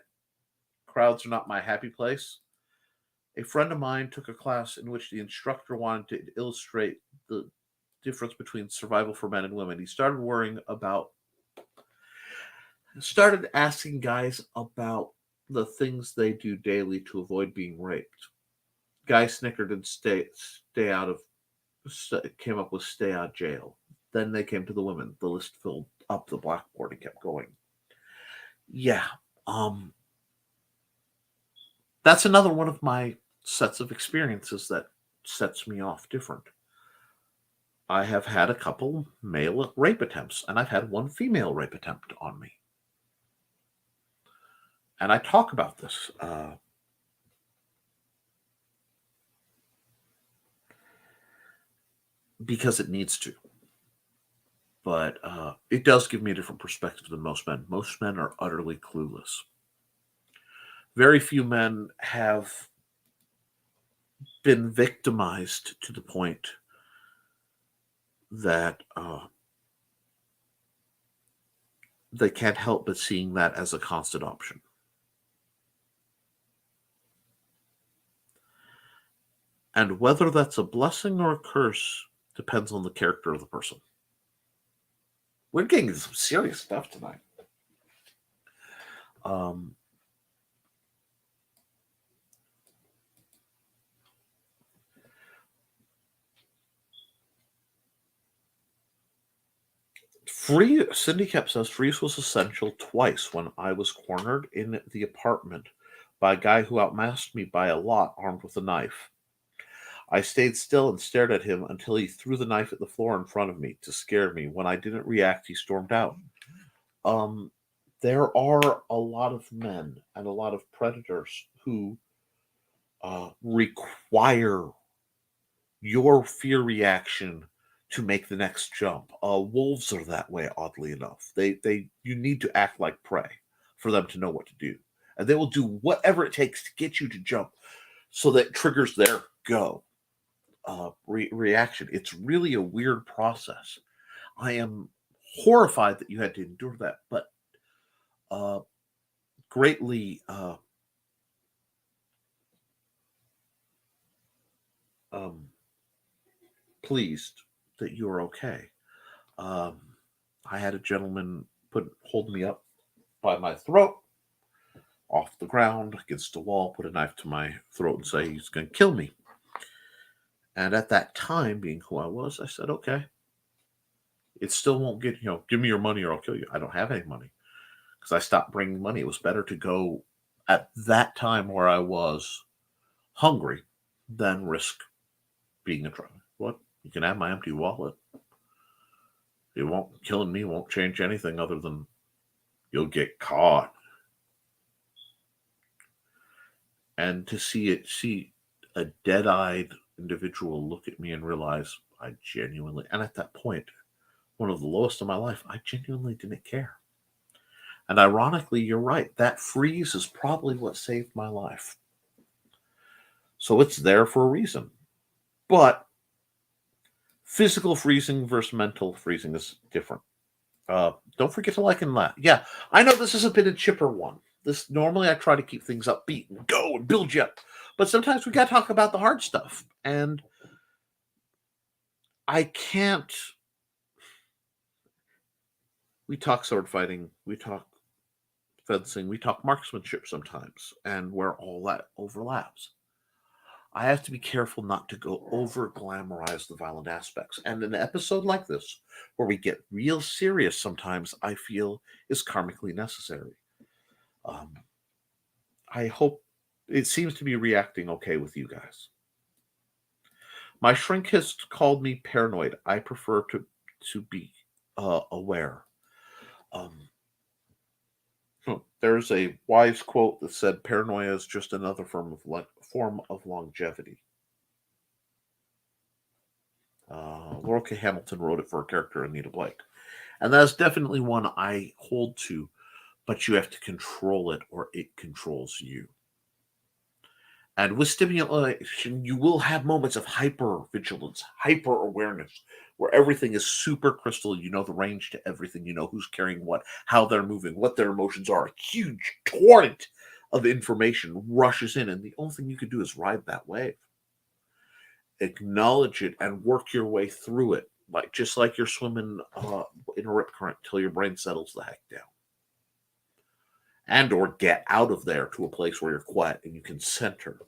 Crowds are not my happy place. A friend of mine took a class in which the instructor wanted to illustrate the difference between survival for men and women. He started asking guys about the things they do daily to avoid being raped. Guys snickered and came up with stay out of jail. Then they came to the women. The list filled up the blackboard and kept going. Yeah. That's another one of my sets of experiences that sets me off different. I have had a couple male rape attempts, and I've had one female rape attempt on me. And I talk about this. Because it needs to. But it does give me a different perspective than most men. Most men are utterly clueless. Very few men have been victimized to the point that they can't help but seeing that as a constant option. And whether that's a blessing or a curse depends on the character of the person. We're getting into some serious stuff tonight. Cindy Kep says, freeze was essential twice when I was cornered in the apartment by a guy who outmasked me by a lot, armed with a knife. I stayed still and stared at him until he threw the knife at the floor in front of me to scare me. When I didn't react, he stormed out. There are a lot of men and a lot of predators who require your fear reaction to make the next jump. Wolves are that way, oddly enough. You need to act like prey for them to know what to do. And they will do whatever it takes to get you to jump so that it triggers their go reaction. It's really a weird process. I am horrified that you had to endure that, but greatly pleased that you're okay. Um, I had a gentleman hold me up by my throat off the ground against a wall, put a knife to my throat, and say he's going to kill me. And at that time, being who I was, I said, okay, it still won't get, give me your money or I'll kill you. I don't have any money because I stopped bringing money. It was better to go at that time where I was hungry than risk being a drug. What? You can have my empty wallet. Killing me won't change anything other than you'll get caught. And to see a dead-eyed individual look at me and realize I genuinely, and at that point, one of the lowest of my life, I genuinely didn't care. And ironically, you're right. That freeze is probably what saved my life. So it's there for a reason. But physical freezing versus mental freezing is different. Don't forget to like and laugh. Yeah, I know this is a bit of a chipper one. This normally I try to keep things upbeat and go and build you up. But sometimes we got to talk about the hard stuff. And I can't. We talk sword fighting. We talk fencing. We talk marksmanship sometimes. And where all that overlaps. I have to be careful not to go over glamorize the violent aspects. And an episode like this, where we get real serious sometimes, I feel is karmically necessary. I hope it seems to be reacting okay with you guys. My shrink has called me paranoid. I prefer to be aware. There's a wise quote that said, "Paranoia is just another form of longevity." Laura K. Hamilton wrote it for her character Anita Blake, and that's definitely one I hold to. But you have to control it, or it controls you. And with stimulation, you will have moments of hyper vigilance, hyper awareness, where everything is super crystal. You know the range to everything. You know who's carrying what, how they're moving, what their emotions are. A huge torrent of information rushes in, and the only thing you can do is ride that wave. Acknowledge it and work your way through it, just like you're swimming in a rip current till your brain settles the heck down. And or get out of there to a place where you're quiet and you can center.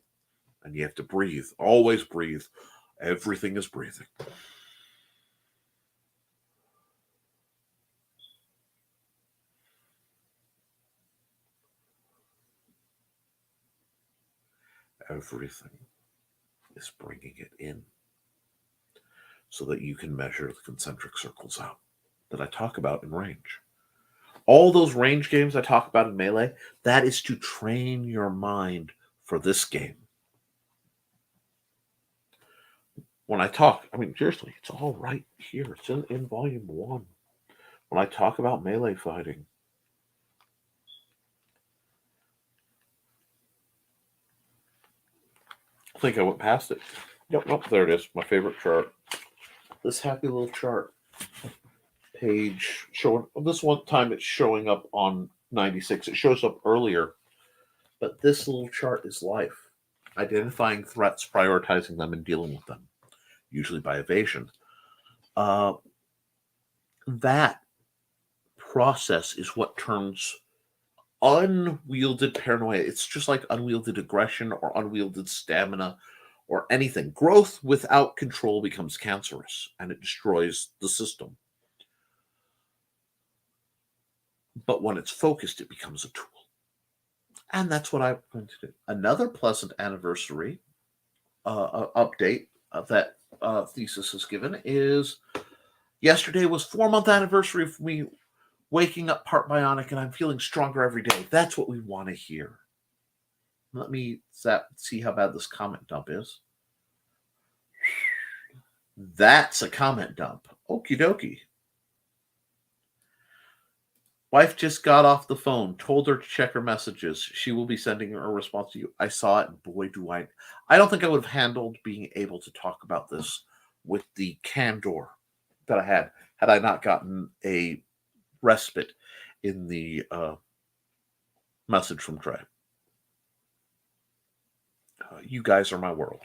And you have to breathe. Always breathe. Everything is breathing. Everything is bringing it in so that you can measure the concentric circles out that I talk about in range. All those range games I talk about in Melee, that is to train your mind for this game. When I talk, seriously, it's all right here. It's in volume 1. When I talk about melee fighting, I think I went past it. Yep, there it is. My favorite chart. This happy little chart page showing. This one time it's showing up on 96. It shows up earlier, but this little chart is life. Identifying threats, prioritizing them, and dealing with them, usually by evasion. That process is what turns unwielded paranoia. It's just like unwielded aggression or unwielded stamina or anything. Growth without control becomes cancerous and it destroys the system. But when it's focused, it becomes a tool. And that's what I'm going to do. Another pleasant anniversary update that Thesis has given is yesterday was 4-month anniversary of me waking up part bionic and I'm feeling stronger every day. That's what we want to hear. Let me see how bad this comment dump is. That's a comment dump. Okie dokie. Wife just got off the phone, told her to check her messages. She will be sending her a response to you. I saw it, and boy, do I don't think I would have handled being able to talk about this with the candor that I had I not gotten a respite in the message from Trey. You guys are my world.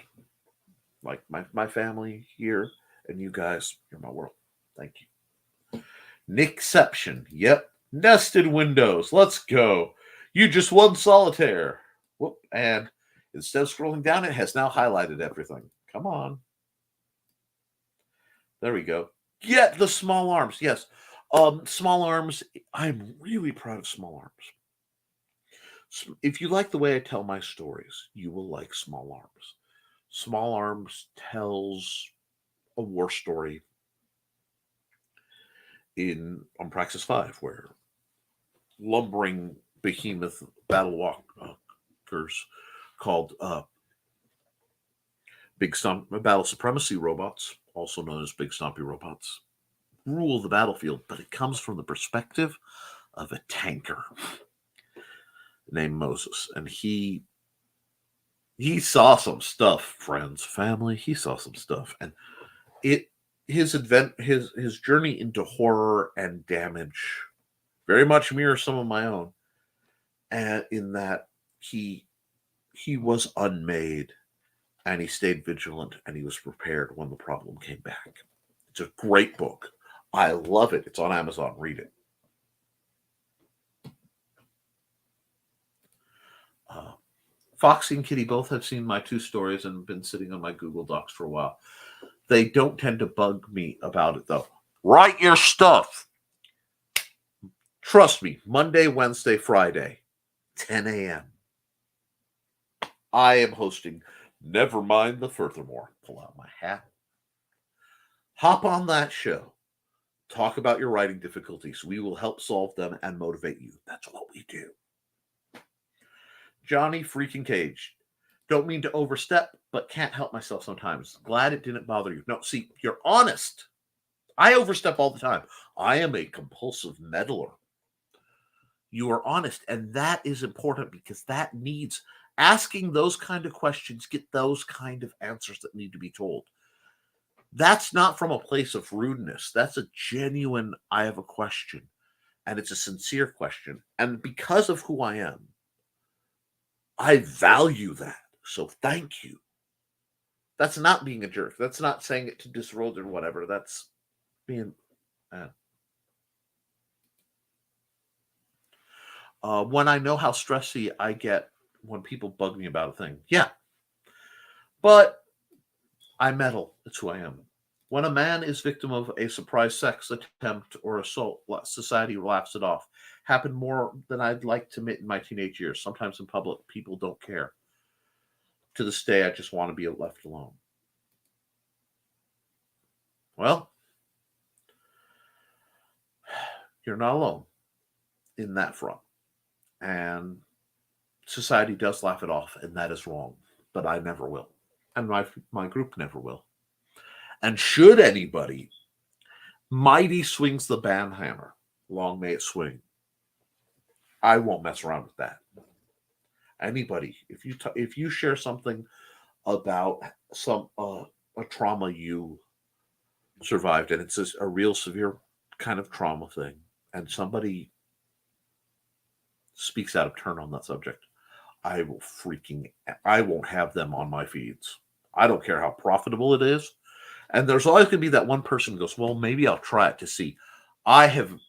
like my family here, and you guys, you're my world. Thank you. Nickception. Yep. Nested windows. Let's go. You just won solitaire. Whoop. And instead of scrolling down, it has now highlighted everything. Come on. There we go. Get the small arms. Yes. Small arms. I'm really proud of small arms. If you like the way I tell my stories, you will like Small Arms. Small Arms tells a war story on Praxis 5, where lumbering behemoth battle walkers called Battle Supremacy robots, also known as Big Stompy robots, rule the battlefield, but it comes from the perspective of a tanker named Moses, and he saw some stuff, friends, family. He saw some stuff, and his journey into horror and damage very much mirrors some of my own, and in that he was unmade, and he stayed vigilant, and he was prepared when the problem came back. It's a great book. I love it. It's on Amazon. Read it. Foxy and Kitty both have seen my 2 stories and been sitting on my Google Docs for a while. They don't tend to bug me about it, though. Write your stuff. Trust me, Monday, Wednesday, Friday, 10 a.m. I am hosting Never Mind the Furthermore. Pull out my hat. Hop on that show. Talk about your writing difficulties. We will help solve them and motivate you. That's what we do. Johnny freaking Cage. Don't mean to overstep, but can't help myself sometimes. Glad it didn't bother you. No, see, you're honest. I overstep all the time. I am a compulsive meddler. You are honest, and that is important because that needs asking those kind of questions, get those kind of answers that need to be told. That's not from a place of rudeness. That's a genuine, I have a question, and it's a sincere question. And because of who I am, I value that. So thank you. That's not being a jerk. That's not saying it to disrobe or whatever. That's being. When I know how stressy I get when people bug me about a thing. Yeah. But I meddle. It's who I am. When a man is victim of a surprise sex attempt or assault, society laughs it off. Happened more than I'd like to admit in my teenage years. Sometimes in public, people don't care. To this day, I just want to be left alone. Well, you're not alone in that front. And society does laugh it off, and that is wrong. But I never will. And my group never will. And should anybody, mighty swings the banhammer, long may it swing. I won't mess around with that. Anybody, if you share something about some a trauma you survived, and it's a real severe kind of trauma thing, and somebody speaks out of turn on that subject, I won't have them on my feeds. I don't care how profitable it is. And there's always going to be that one person who goes, well, maybe I'll try it to see. I have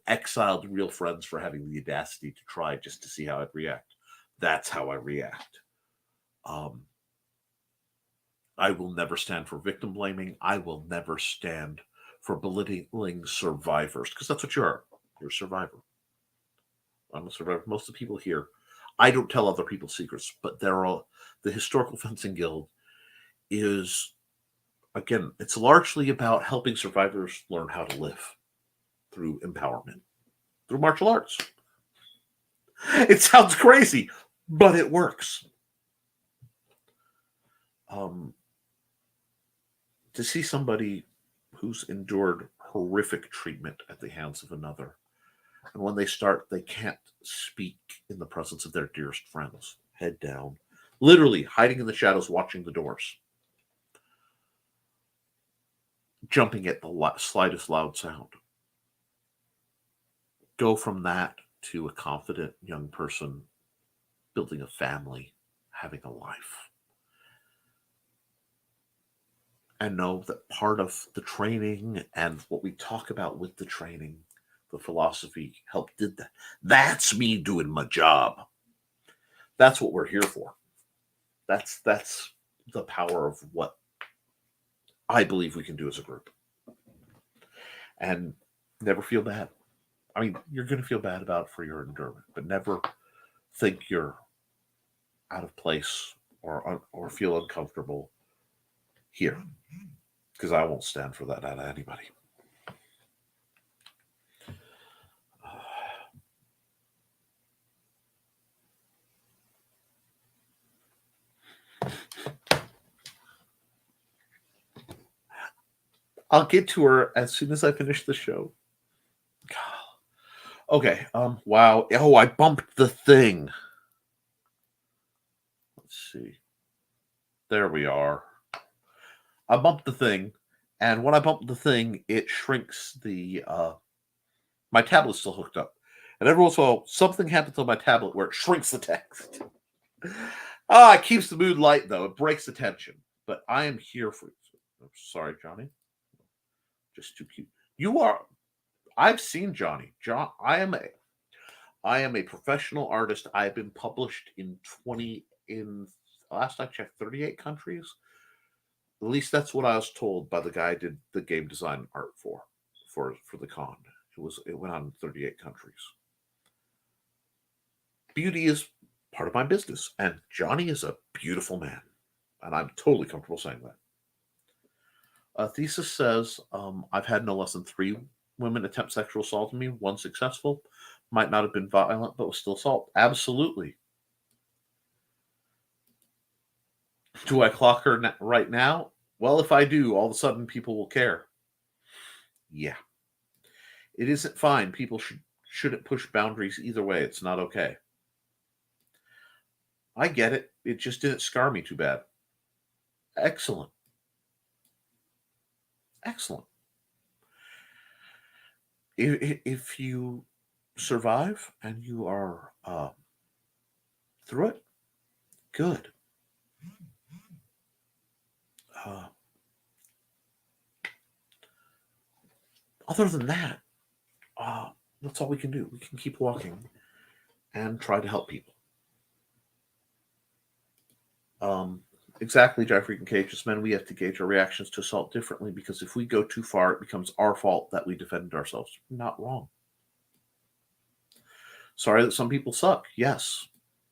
exiled real friends for having the audacity to try just to see how I'd react. That's how I react. I will never stand for victim blaming. I will never stand for belittling survivors, because that's what you are. You're a survivor. I'm a survivor. Most of the people here, I don't tell other people's secrets, but the Historical Fencing Guild is, again, it's largely about helping survivors learn how to live through empowerment, through martial arts. It sounds crazy, but it works. To see somebody who's endured horrific treatment at the hands of another, and when they start, they can't speak in the presence of their dearest friends, head down, literally hiding in the shadows, watching the doors, jumping at the slightest loud sound. Go from that to a confident young person building a family, having a life. and know that part of the training and what we talk about with the training, the philosophy, help did that. That's me doing my job. That's what we're here for. That's the power of what I believe we can do as a group. And never feel bad. I mean, you're going to feel bad about it for your endurance, but never think you're out of place or feel uncomfortable here, because I won't stand for that out of anybody. I'll get to her as soon as I finish the show. Okay. Wow. Oh, I bumped the thing. Let's see. There we are. I bumped the thing, and when I bump the thing, it shrinks the. My tablet's still hooked up, and every once in a while, something happens on my tablet where it shrinks the text. It keeps the mood light though. It breaks the tension. But I am here for you. Sorry, Johnny. Just too cute. You are. I've seen Johnny. I am a professional artist. I've been published in last I checked 38 countries. At least that's what I was told by the guy I did the game design art for the con. It went on in 38 countries. Beauty is part of my business, and Johnny is a beautiful man, and I'm totally comfortable saying that. Thesis says, I've had no less than 3 women attempt sexual assault on me, 1 successful. Might not have been violent, but was still assault. Absolutely. Do I clock her right now? Well, if I do, all of a sudden people will care. Yeah. It isn't fine. People shouldn't push boundaries either way. It's not okay. I get it. It just didn't scar me too bad. Excellent. Excellent. If you survive and you are through it, good. Other than that, that's all we can do. We can keep walking and try to help people. Exactly, Jeffrey and Cage. As men, we have to gauge our reactions to assault differently, because if we go too far, it becomes our fault that we defended ourselves. Not wrong. Sorry that some people suck. Yes.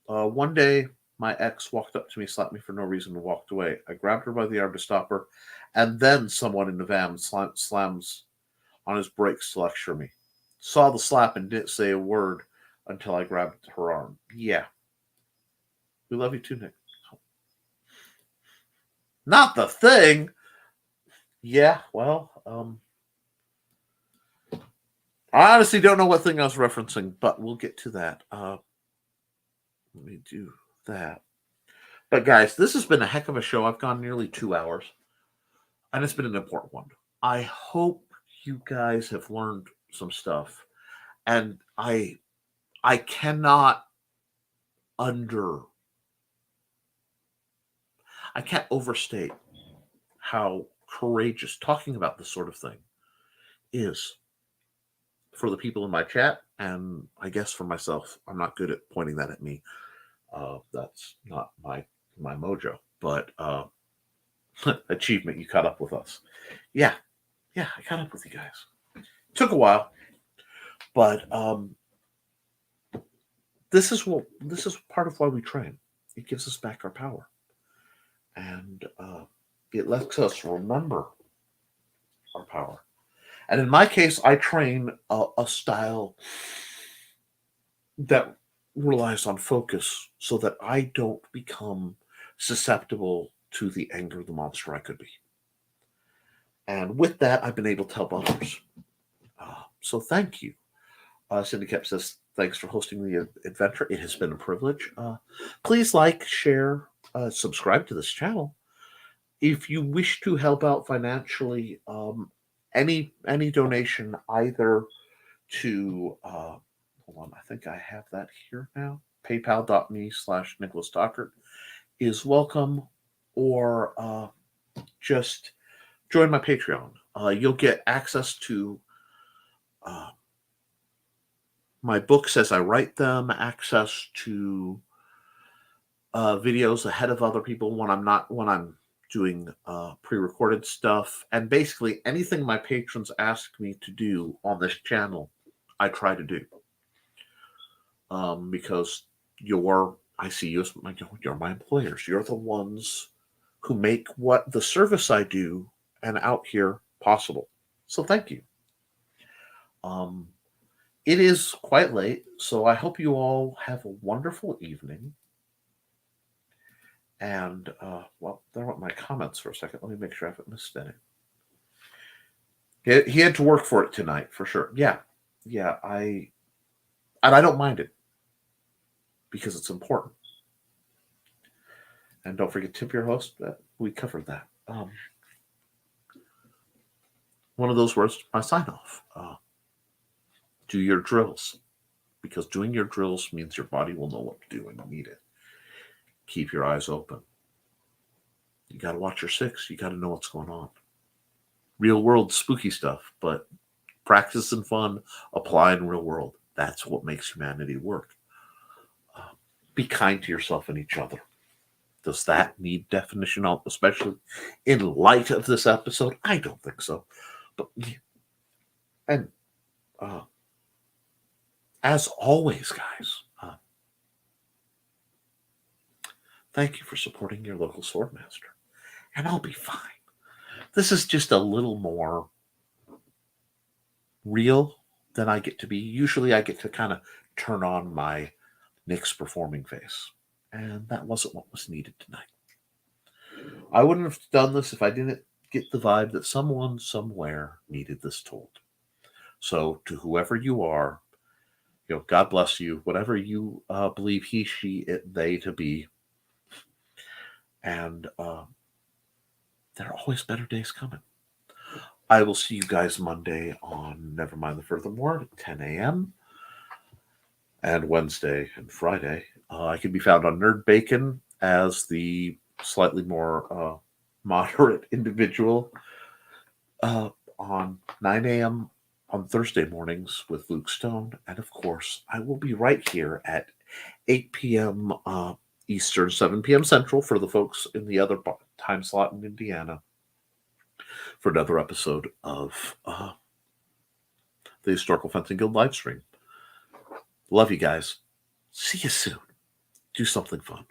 One day, my ex walked up to me, slapped me for no reason, and walked away. I grabbed her by the arm to stop her, and then someone in the van slams on his brakes to lecture me. Saw the slap and didn't say a word until I grabbed her arm. Yeah. We love you too, Nick. Not the thing. Yeah, well, I honestly don't know what thing I was referencing, but we'll get to that. Let me do that. But guys, this has been a heck of a show. I've gone nearly 2 hours, and it's been an important one. I hope you guys have learned some stuff, and I can't overstate how courageous talking about this sort of thing is for the people in my chat, and I guess for myself. I'm not good at pointing that at me. That's not my mojo. But achievement, you caught up with us. Yeah, I caught up with you guys. It took a while, but this is part of why we train. It gives us back our power, and it lets us remember our power. And in my case, I train a style that relies on focus so that I don't become susceptible to the anger of the monster I could be. And with that, I've been able to help others. So thank you. Syndicate says, thanks for hosting the adventure. It has been a privilege. Please like, share, subscribe to this channel. If you wish to help out financially, any donation either to hold on, I think I have that here now. PayPal.me/Nicholas Dockert is welcome, or just join my Patreon. You'll get access to my books as I write them, access to videos ahead of other people when I'm doing pre-recorded stuff, and basically anything my patrons ask me to do on this channel, I try to do. Because I see you as you're my employers. You're the ones who make what the service I do and out here possible. So thank you. It is quite late, so I hope you all have a wonderful evening. And, well, there went my comments for a second. Let me make sure I haven't missed any. He had to work for it tonight, for sure. Yeah. I don't mind it because it's important. And don't forget, tip your host. We covered that. One of those words, my sign off. Do your drills, because doing your drills means your body will know what to do when you need it. Keep your eyes open. You got to watch your six. You got to know what's going on. Real world spooky stuff, but practice and fun, apply in real world. That's what makes humanity work. Be kind to yourself and each other. Does that need definition, especially in light of this episode? I don't think so. But, and as always, guys, thank you for supporting your local swordmaster. And I'll be fine. This is just a little more real than I get to be. Usually I get to kind of turn on my Nick's performing face. And that wasn't what was needed tonight. I wouldn't have done this if I didn't get the vibe that someone somewhere needed this told. So to whoever you are, God bless you, whatever you believe he, she, it, they to be. And there are always better days coming. I will see you guys Monday on Nevermind the Furthermore at 10 a.m. and Wednesday and Friday. I can be found on Nerd Bacon as the slightly more moderate individual on 9 a.m. on Thursday mornings with Luke Stone. And of course, I will be right here at 8 p.m. Eastern, 7 p.m. Central for the folks in the other time slot in Indiana for another episode of the Historical Fencing Guild live stream. Love you guys. See you soon. Do something fun.